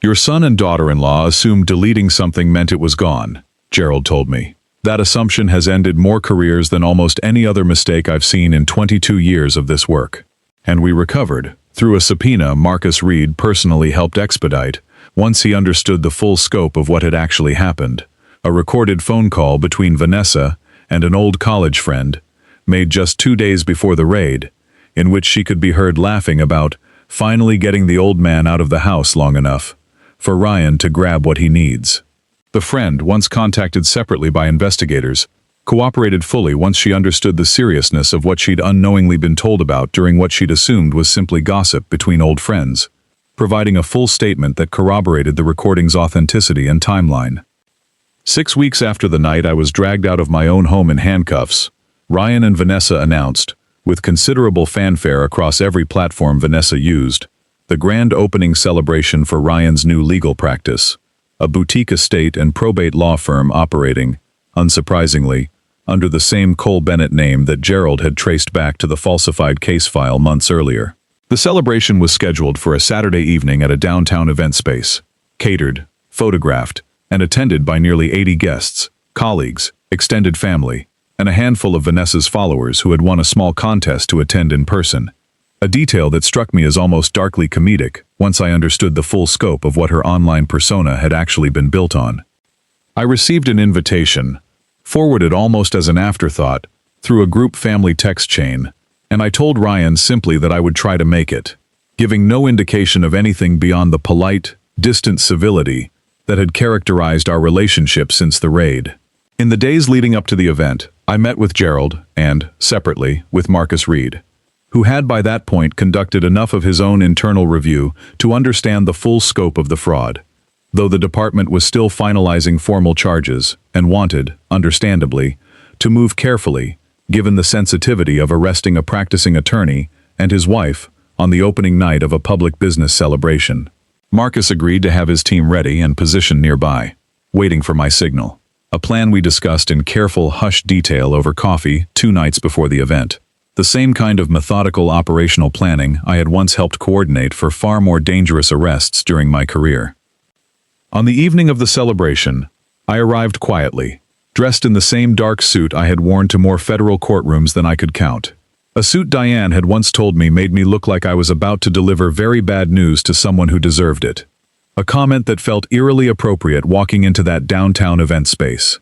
"Your son and daughter-in-law assumed deleting something meant it was gone," Gerald told me. "That assumption has ended more careers than almost any other mistake I've seen in 22 years of this work." And we recovered, through a subpoena Marcus Reed personally helped expedite, once he understood the full scope of what had actually happened, a recorded phone call between Vanessa and an old college friend, made just 2 days before the raid, in which she could be heard laughing about finally getting the old man out of the house long enough for Ryan to grab what he needs. The friend, once contacted separately by investigators, cooperated fully once she understood the seriousness of what she'd unknowingly been told about during what she'd assumed was simply gossip between old friends, providing a full statement that corroborated the recording's authenticity and timeline. 6 weeks after the night I was dragged out of my own home in handcuffs, Ryan and Vanessa announced, with considerable fanfare across every platform Vanessa used, the grand opening celebration for Ryan's new legal practice, a boutique estate and probate law firm operating, unsurprisingly, under the same Cole Bennett name that Gerald had traced back to the falsified case file months earlier. The celebration was scheduled for a Saturday evening at a downtown event space, catered, photographed, and attended by nearly 80 guests, colleagues, extended family, and a handful of Vanessa's followers who had won a small contest to attend in person. A detail that struck me as almost darkly comedic once I understood the full scope of what her online persona had actually been built on. I received an invitation, forwarded almost as an afterthought, through a group family text chain, and I told Ryan simply that I would try to make it, giving no indication of anything beyond the polite, distant civility that had characterized our relationship since the raid. In the days leading up to the event, I met with Gerald and, separately, with Marcus Reed, who had by that point conducted enough of his own internal review to understand the full scope of the fraud, though the department was still finalizing formal charges and wanted, understandably, to move carefully, given the sensitivity of arresting a practicing attorney and his wife on the opening night of a public business celebration. Marcus agreed to have his team ready and positioned nearby, waiting for my signal, a plan we discussed in careful, hushed detail over coffee 2 nights before the event. The same kind of methodical operational planning I had once helped coordinate for far more dangerous arrests during my career. On the evening of the celebration, I arrived quietly, dressed in the same dark suit I had worn to more federal courtrooms than I could count. A suit Diane had once told me made me look like I was about to deliver very bad news to someone who deserved it. A comment that felt eerily appropriate walking into that downtown event space.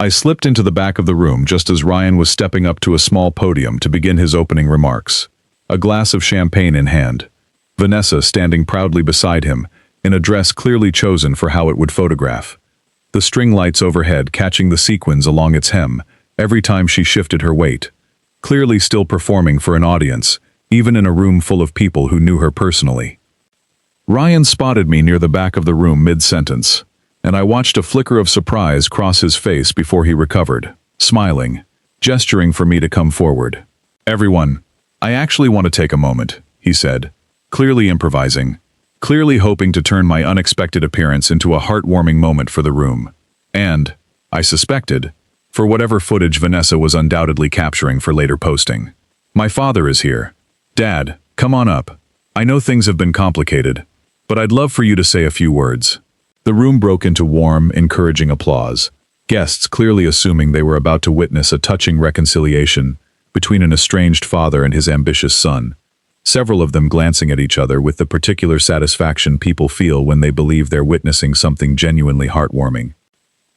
I slipped into the back of the room just as Ryan was stepping up to a small podium to begin his opening remarks, a glass of champagne in hand, Vanessa standing proudly beside him, in a dress clearly chosen for how it would photograph, the string lights overhead catching the sequins along its hem every time she shifted her weight, clearly still performing for an audience, even in a room full of people who knew her personally. Ryan spotted me near the back of the room mid-sentence, and I watched a flicker of surprise cross his face before he recovered, smiling, gesturing for me to come forward. "Everyone, I actually want to take a moment," he said, clearly improvising, clearly hoping to turn my unexpected appearance into a heartwarming moment for the room. And, I suspected, for whatever footage Vanessa was undoubtedly capturing for later posting. "My father is here. Dad, come on up. I know things have been complicated, but I'd love for you to say a few words." The room broke into warm, encouraging applause, guests clearly assuming they were about to witness a touching reconciliation between an estranged father and his ambitious son, several of them glancing at each other with the particular satisfaction people feel when they believe they're witnessing something genuinely heartwarming.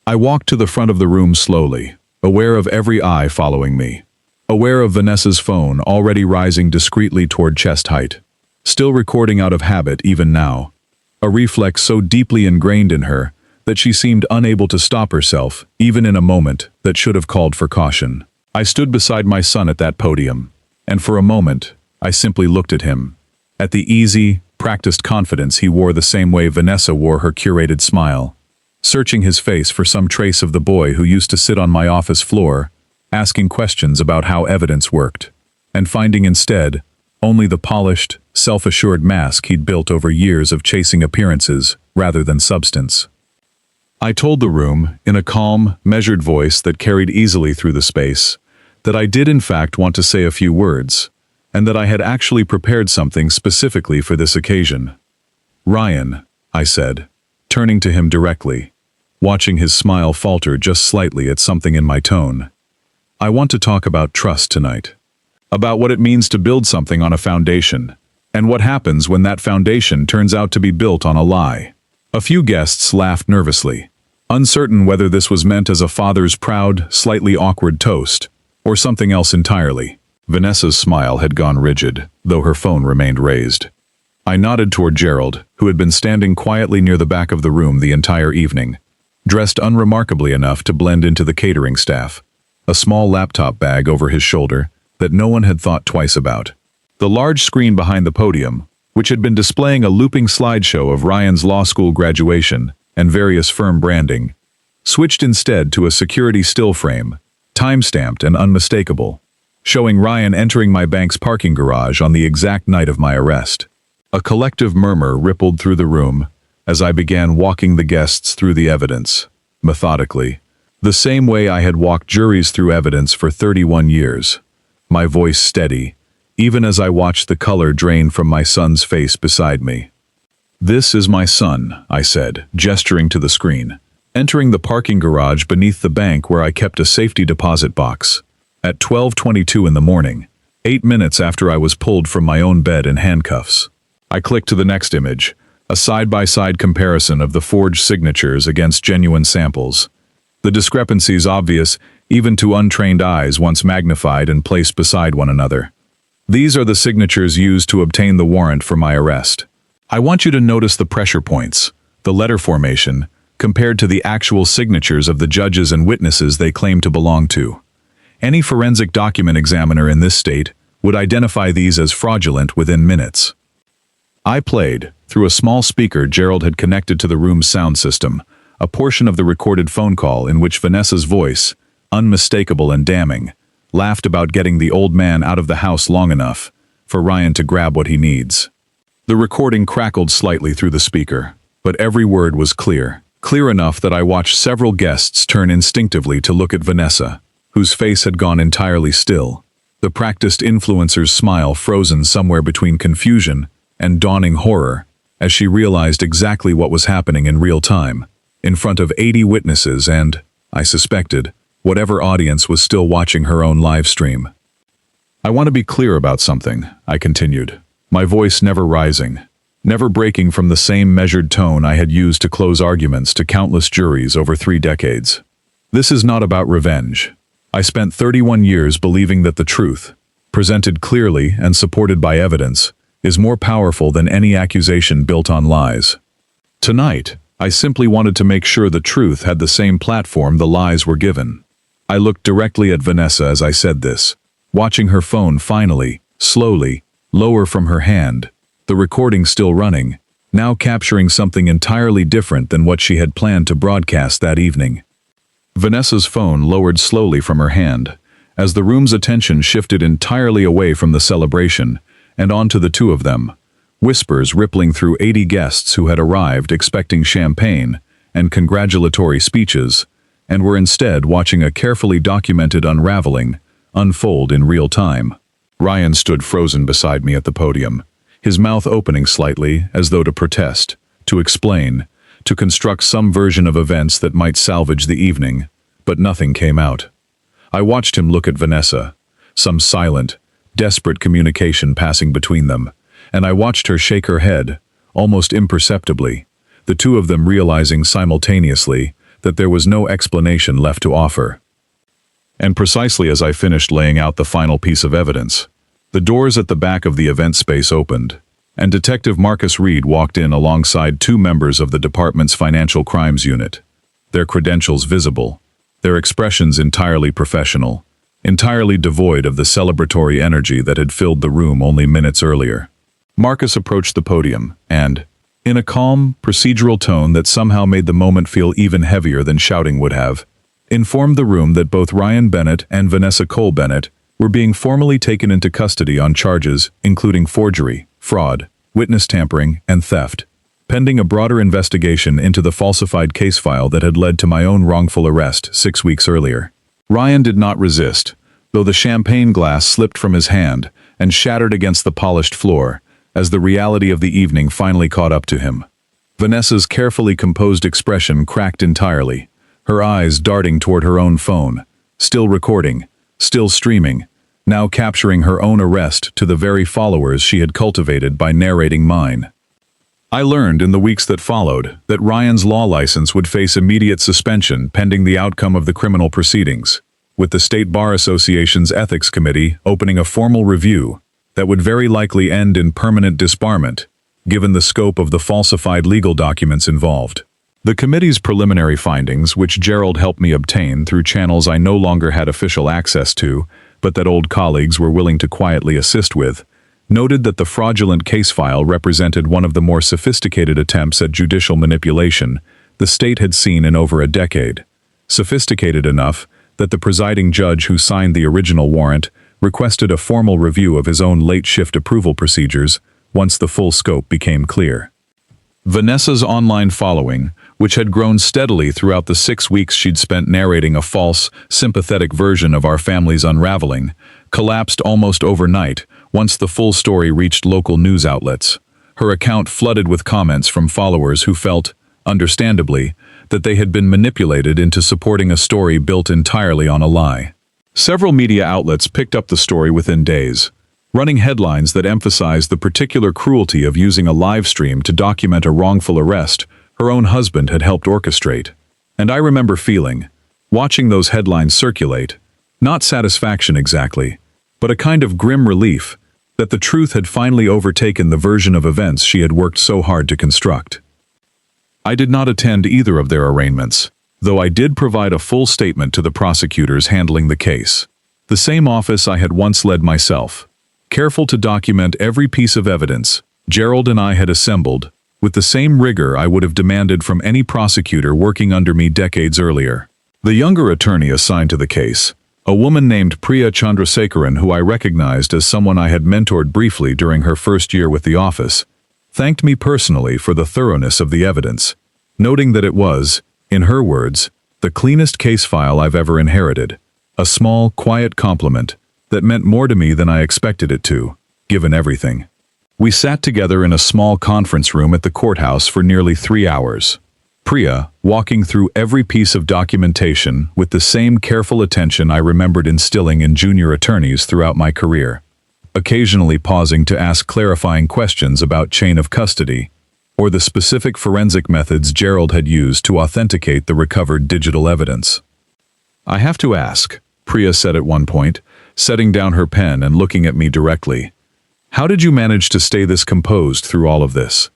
I walked to the front of the room slowly, aware of every eye following me, aware of Vanessa's phone already rising discreetly toward chest height, still recording out of habit even now, a reflex so deeply ingrained in her that she seemed unable to stop herself even in a moment that should have called for caution. I stood beside my son at that podium, and for a moment, I simply looked at him, at the easy, practiced confidence he wore the same way Vanessa wore her curated smile, searching his face for some trace of the boy who used to sit on my office floor, asking questions about how evidence worked, and finding instead only the polished, self-assured mask he'd built over years of chasing appearances rather than substance. I told the room, in a calm, measured voice that carried easily through the space, that I did in fact want to say a few words, and that I had actually prepared something specifically for this occasion. "Ryan," I said, turning to him directly, watching his smile falter just slightly at something in my tone. "I want to talk about trust tonight. About what it means to build something on a foundation, and what happens when that foundation turns out to be built on a lie." A few guests laughed nervously, uncertain whether this was meant as a father's proud, slightly awkward toast, or something else entirely. Vanessa's smile had gone rigid, though her phone remained raised. I nodded toward Gerald, who had been standing quietly near the back of the room the entire evening, dressed unremarkably enough to blend into the catering staff, a small laptop bag over his shoulder that no one had thought twice about. The large screen behind the podium, which had been displaying a looping slideshow of Ryan's law school graduation and various firm branding, switched instead to a security still frame, time-stamped and unmistakable, showing Ryan entering my bank's parking garage on the exact night of my arrest. A collective murmur rippled through the room as I began walking the guests through the evidence, methodically, the same way I had walked juries through evidence for 31 years, my voice steady, even as I watched the color drain from my son's face beside me. "This is my son," I said, gesturing to the screen, entering the parking garage beneath the bank where I kept a safety deposit box. At 12:22 in the morning, 8 minutes after I was pulled from my own bed in handcuffs. I clicked to the next image, a side-by-side comparison of the forged signatures against genuine samples. The discrepancies obvious even to untrained eyes once magnified and placed beside one another. These are the signatures used to obtain the warrant for my arrest. I want you to notice the pressure points, the letter formation, compared to the actual signatures of the judges and witnesses they claim to belong to. Any forensic document examiner in this state would identify these as fraudulent within minutes. I played, through a small speaker Gerald had connected to the room's sound system, a portion of the recorded phone call in which Vanessa's voice, unmistakable and damning, laughed about getting the old man out of the house long enough for Ryan to grab what he needs. The recording crackled slightly through the speaker, but every word was clear enough that I watched several guests turn instinctively to look at Vanessa, whose face had gone entirely still, the practiced influencer's smile frozen somewhere between confusion and dawning horror, as she realized exactly what was happening in real time, in front of 80 witnesses and, I suspected, whatever audience was still watching her own live stream. "I want to be clear about something," I continued, my voice never rising, never breaking from the same measured tone I had used to close arguments to countless juries over 3 decades. "This is not about revenge. I spent 31 years believing that the truth, presented clearly and supported by evidence, is more powerful than any accusation built on lies. Tonight, I simply wanted to make sure the truth had the same platform the lies were given." I looked directly at Vanessa as I said this, watching her phone finally, slowly, lower from her hand, the recording still running, now capturing something entirely different than what she had planned to broadcast that evening. Vanessa's phone lowered slowly from her hand, as the room's attention shifted entirely away from the celebration and onto the two of them, whispers rippling through 80 guests who had arrived expecting champagne and congratulatory speeches, and were instead watching a carefully documented unraveling unfold in real time. Ryan stood frozen beside me at the podium, his mouth opening slightly as though to protest, to explain, to construct some version of events that might salvage the evening, but nothing came out. I watched him look at Vanessa, some silent, desperate communication passing between them, and I watched her shake her head, almost imperceptibly, the two of them realizing simultaneously that there was no explanation left to offer. And precisely as I finished laying out the final piece of evidence, the doors at the back of the event space opened, and Detective Marcus Reed walked in alongside 2 members of the department's Financial Crimes Unit, their credentials visible, their expressions entirely professional, entirely devoid of the celebratory energy that had filled the room only minutes earlier. Marcus approached the podium and, in a calm, procedural tone that somehow made the moment feel even heavier than shouting would have, informed the room that both Ryan Bennett and Vanessa Cole Bennett were being formally taken into custody on charges including forgery, fraud, witness tampering, and theft, pending a broader investigation into the falsified case file that had led to my own wrongful arrest 6 weeks earlier. Ryan did not resist, though the champagne glass slipped from his hand and shattered against the polished floor, as the reality of the evening finally caught up to him. Vanessa's carefully composed expression cracked entirely, her eyes darting toward her own phone, still recording, still streaming, now capturing her own arrest to the very followers she had cultivated by narrating mine. I learned in the weeks that followed that Ryan's law license would face immediate suspension pending the outcome of the criminal proceedings, with the State Bar Association's Ethics Committee opening a formal review that would very likely end in permanent disbarment, given the scope of the falsified legal documents involved. The committee's preliminary findings, which Gerald helped me obtain through channels I no longer had official access to, but that old colleagues were willing to quietly assist with, noted that the fraudulent case file represented one of the more sophisticated attempts at judicial manipulation the state had seen in over a decade. Sophisticated enough that the presiding judge who signed the original warrant requested a formal review of his own late-shift approval procedures once the full scope became clear. Vanessa's online following, which had grown steadily throughout the 6 weeks she'd spent narrating a false, sympathetic version of our family's unraveling, collapsed almost overnight Once the full story reached local news outlets, her account flooded with comments from followers who felt, understandably, that they had been manipulated into supporting a story built entirely on a lie. Several media outlets picked up the story within days, running headlines that emphasized the particular cruelty of using a live stream to document a wrongful arrest her own husband had helped orchestrate. And I remember feeling, watching those headlines circulate, not satisfaction exactly, but a kind of grim relief that the truth had finally overtaken the version of events she had worked so hard to construct. I did not attend either of their arraignments, though I did provide a full statement to the prosecutors handling the case. The same office I had once led myself, careful to document every piece of evidence Gerald and I had assembled, with the same rigor I would have demanded from any prosecutor working under me decades earlier. The younger attorney assigned to the case, a woman named Priya Chandrasekaran, who I recognized as someone I had mentored briefly during her first year with the office, thanked me personally for the thoroughness of the evidence, noting that it was, in her words, the cleanest case file I've ever inherited, a small, quiet compliment that meant more to me than I expected it to, given everything. We sat together in a small conference room at the courthouse for nearly 3 hours. Priya, walking through every piece of documentation with the same careful attention I remembered instilling in junior attorneys throughout my career, occasionally pausing to ask clarifying questions about chain of custody or the specific forensic methods Gerald had used to authenticate the recovered digital evidence. "I have to ask," Priya said at one point, setting down her pen and looking at me directly, "how did you manage to stay this composed through all of this?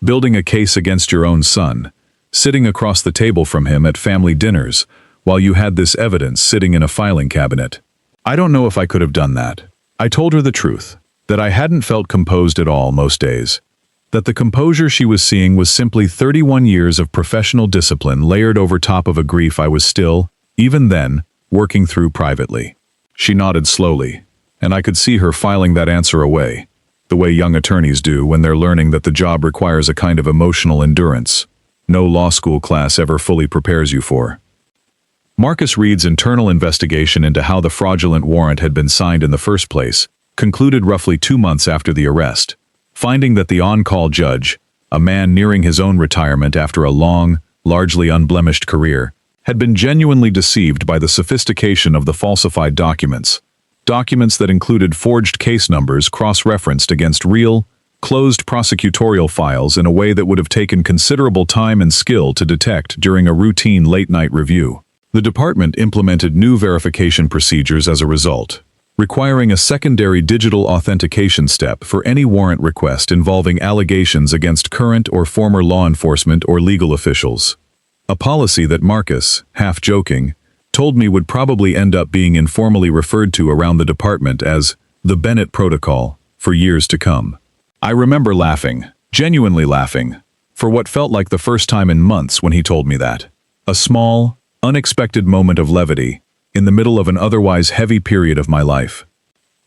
Building a case against your own son, sitting across the table from him at family dinners, while you had this evidence sitting in a filing cabinet." I don't know if I could have done that. I told her the truth, that I hadn't felt composed at all most days, that the composure she was seeing was simply 31 years of professional discipline layered over top of a grief I was still, even then, working through privately. She nodded slowly, and I could see her filing that answer away, the way young attorneys do when they're learning that the job requires a kind of emotional endurance no law school class ever fully prepares you for. Marcus Reed's internal investigation into how the fraudulent warrant had been signed in the first place concluded roughly 2 months after the arrest, finding that the on-call judge, a man nearing his own retirement after a long, largely unblemished career, had been genuinely deceived by the sophistication of the falsified documents that included forged case numbers cross-referenced against real, closed prosecutorial files in a way that would have taken considerable time and skill to detect during a routine late-night review. The department implemented new verification procedures as a result, requiring a secondary digital authentication step for any warrant request involving allegations against current or former law enforcement or legal officials. A policy that Marcus, half joking, told me would probably end up being informally referred to around the department as the Bennett Protocol for years to come. I remember laughing, genuinely laughing, for what felt like the first time in months when he told me that. A small, unexpected moment of levity in the middle of an otherwise heavy period of my life.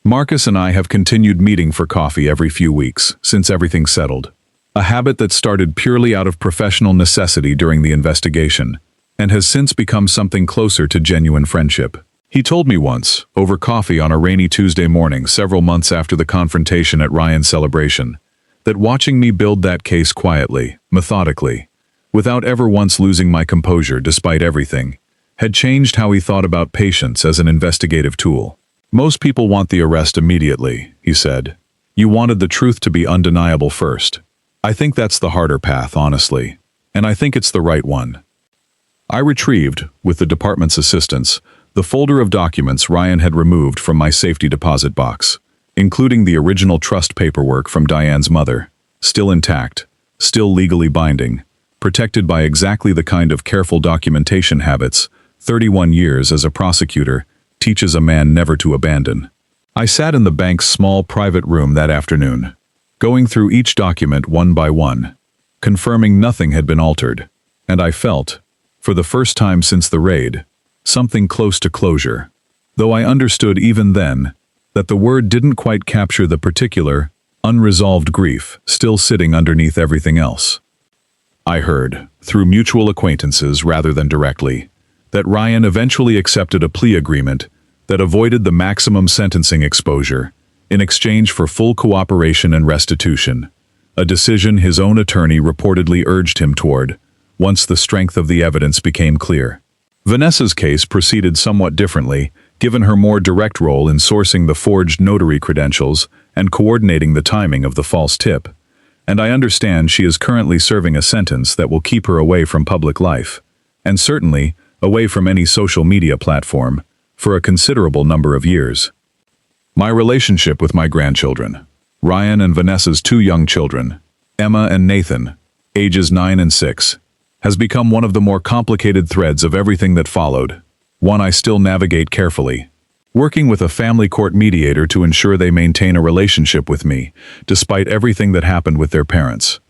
Marcus and I have continued meeting for coffee every few weeks since everything settled, a habit that started purely out of professional necessity during the investigation and has since become something closer to genuine friendship. He told me once, over coffee on a rainy Tuesday morning several months after the confrontation at Ryan's celebration, that watching me build that case quietly, methodically, without ever once losing my composure despite everything, had changed how he thought about patience as an investigative tool. "Most people want the arrest immediately," he said. "You wanted the truth to be undeniable first. I think that's the harder path, honestly, and I think it's the right one." I retrieved, with the department's assistance, the folder of documents Ryan had removed from my safety deposit box, including the original trust paperwork from Diane's mother, still intact, still legally binding, protected by exactly the kind of careful documentation habits 31 years as a prosecutor teaches a man never to abandon. I sat in the bank's small private room that afternoon, going through each document one by one, confirming nothing had been altered, and I felt, for the first time since the raid, something close to closure, though I understood even then that the word didn't quite capture the particular, unresolved grief still sitting underneath everything else. I heard, through mutual acquaintances rather than directly, that Ryan eventually accepted a plea agreement that avoided the maximum sentencing exposure in exchange for full cooperation and restitution, a decision his own attorney reportedly urged him toward, once the strength of the evidence became clear. Vanessa's case proceeded somewhat differently, given her more direct role in sourcing the forged notary credentials and coordinating the timing of the false tip. And I understand she is currently serving a sentence that will keep her away from public life, and certainly away from any social media platform, for a considerable number of years. My relationship with my grandchildren, Ryan and Vanessa's two young children, Emma and Nathan, ages 9 and 6, has become one of the more complicated threads of everything that followed, one I still navigate carefully, working with a family court mediator to ensure they maintain a relationship with me, despite everything that happened with their parents.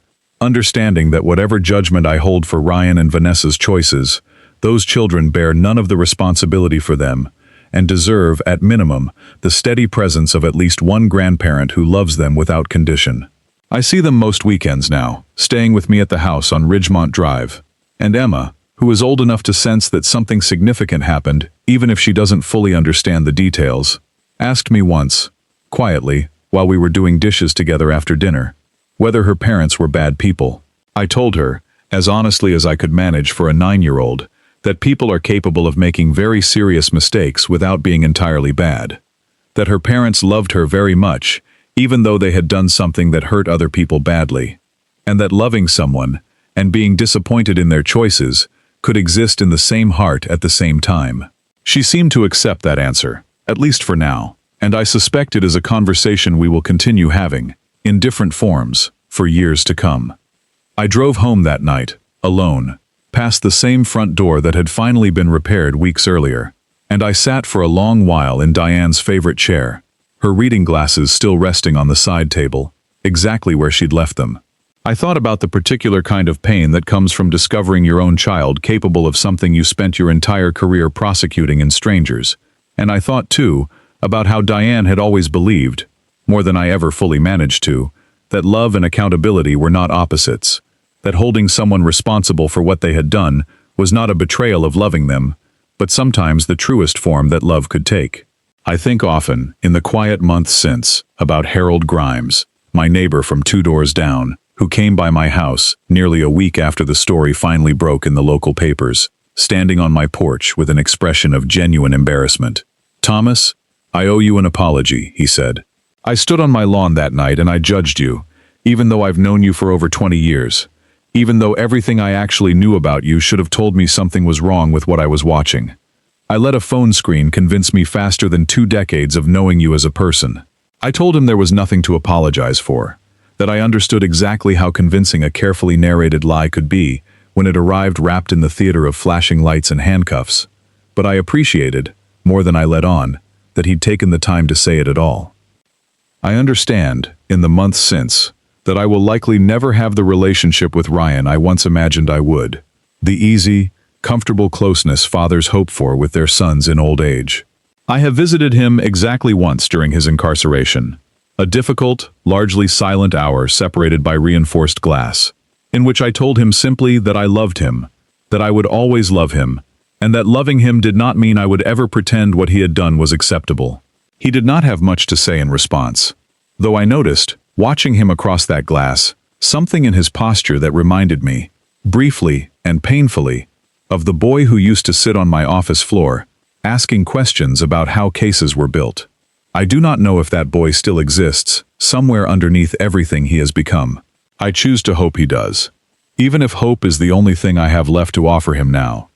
Understanding that whatever judgment I hold for Ryan and Vanessa's choices, those children bear none of the responsibility for them, and deserve, at minimum, the steady presence of at least one grandparent who loves them without condition. I see them most weekends now, staying with me at the house on Ridgemont Drive. And Emma, who is old enough to sense that something significant happened, even if she doesn't fully understand the details, asked me once, quietly, while we were doing dishes together after dinner, whether her parents were bad people. I told her, as honestly as I could manage for a 9-year-old, that people are capable of making very serious mistakes without being entirely bad. That her parents loved her very much, even though they had done something that hurt other people badly. And that loving someone, and being disappointed in their choices, could exist in the same heart at the same time. She seemed to accept that answer, at least for now, and I suspect it is a conversation we will continue having, in different forms, for years to come. I drove home that night, alone, past the same front door that had finally been repaired weeks earlier, and I sat for a long while in Diane's favorite chair, her reading glasses still resting on the side table, exactly where she'd left them. I thought about the particular kind of pain that comes from discovering your own child capable of something you spent your entire career prosecuting in strangers, and I thought, too, about how Diane had always believed, more than I ever fully managed to, that love and accountability were not opposites, that holding someone responsible for what they had done was not a betrayal of loving them, but sometimes the truest form that love could take. I think often, in the quiet months since, about Harold Grimes, my neighbor from 2 doors down, who came by my house nearly a week after the story finally broke in the local papers, standing on my porch with an expression of genuine embarrassment. "Thomas, I owe you an apology," he said. "I stood on my lawn that night and I judged you, even though I've known you for over 20 years. Even though everything I actually knew about you should have told me something was wrong with what I was watching. I let a phone screen convince me faster than 2 decades of knowing you as a person." I told him there was nothing to apologize for, that I understood exactly how convincing a carefully narrated lie could be when it arrived wrapped in the theater of flashing lights and handcuffs, but I appreciated, more than I let on, that he'd taken the time to say it at all. I understand, in the months since, that I will likely never have the relationship with Ryan I once imagined I would, the easy, comfortable closeness fathers hope for with their sons in old age. I have visited him exactly once during his incarceration, a difficult, largely silent hour separated by reinforced glass, in which I told him simply that I loved him, that I would always love him, and that loving him did not mean I would ever pretend what he had done was acceptable. He did not have much to say in response, though I noticed, watching him across that glass, something in his posture that reminded me, briefly and painfully, of the boy who used to sit on my office floor, asking questions about how cases were built. I do not know if that boy still exists, somewhere underneath everything he has become. I choose to hope he does, even if hope is the only thing I have left to offer him now.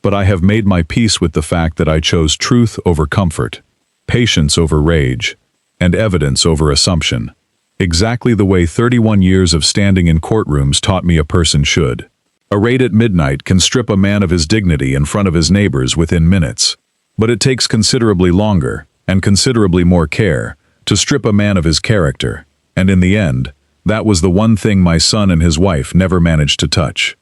But I have made my peace with the fact that I chose truth over comfort, patience over rage, and evidence over assumption, exactly the way 31 years of standing in courtrooms taught me a person should. A raid at midnight can strip a man of his dignity in front of his neighbors within minutes, but it takes considerably longer, and considerably more care, to strip a man of his character, and in the end, that was the one thing my son and his wife never managed to touch.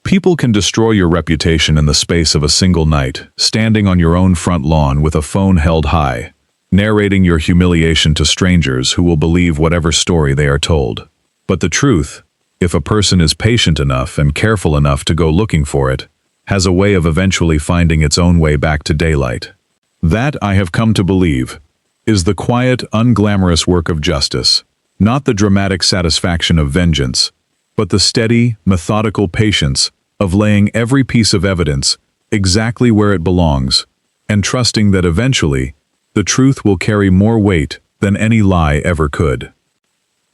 People can destroy your reputation in the space of a single night, standing on your own front lawn with a phone held high, narrating your humiliation to strangers who will believe whatever story they are told. But the truth, if a person is patient enough and careful enough to go looking for it, has a way of eventually finding its own way back to daylight. That I have come to believe, is the quiet, unglamorous work of justice, not the dramatic satisfaction of vengeance, but the steady, methodical patience of laying every piece of evidence exactly where it belongs, and trusting that eventually, the truth will carry more weight than any lie ever could.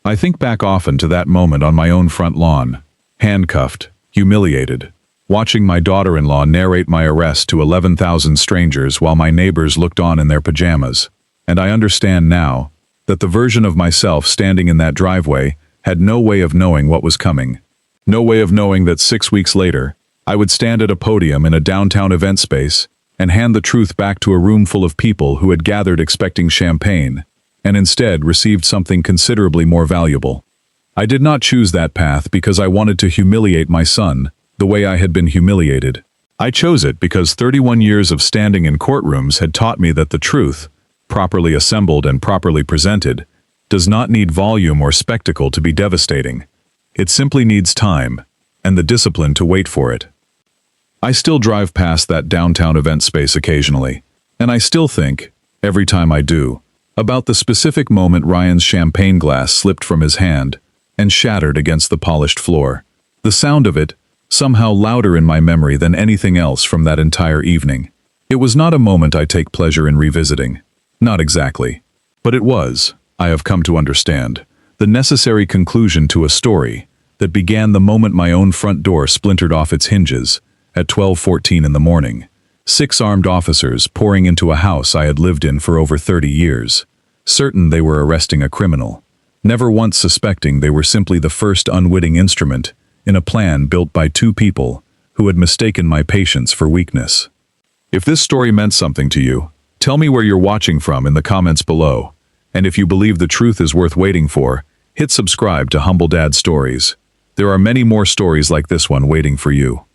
I think back often to that moment on my own front lawn, handcuffed, humiliated, watching my daughter-in-law narrate my arrest to 11,000 strangers while my neighbors looked on in their pajamas, and I understand now that the version of myself standing in that driveway had no way of knowing what was coming. No way of knowing that 6 weeks later, I would stand at a podium in a downtown event space and hand the truth back to a room full of people who had gathered expecting champagne, and instead received something considerably more valuable. I did not choose that path because I wanted to humiliate my son the way I had been humiliated. I chose it because 31 years of standing in courtrooms had taught me that the truth, properly assembled and properly presented, does not need volume or spectacle to be devastating. It simply needs time, and the discipline to wait for it. I still drive past that downtown event space occasionally, and I still think, every time I do, about the specific moment Ryan's champagne glass slipped from his hand and shattered against the polished floor. The sound of it, somehow louder in my memory than anything else from that entire evening. It was not a moment I take pleasure in revisiting. Not exactly. But it was, I have come to understand, the necessary conclusion to a story that began the moment my own front door splintered off its hinges at 12:14 in the morning. 6 armed officers pouring into a house I had lived in for over 30 years, certain they were arresting a criminal, never once suspecting they were simply the first unwitting instrument in a plan built by 2 people who had mistaken my patience for weakness. If this story meant something to you, tell me where you're watching from in the comments below, and if you believe the truth is worth waiting for, hit subscribe to Humble Dad Stories. There are many more stories like this one waiting for you.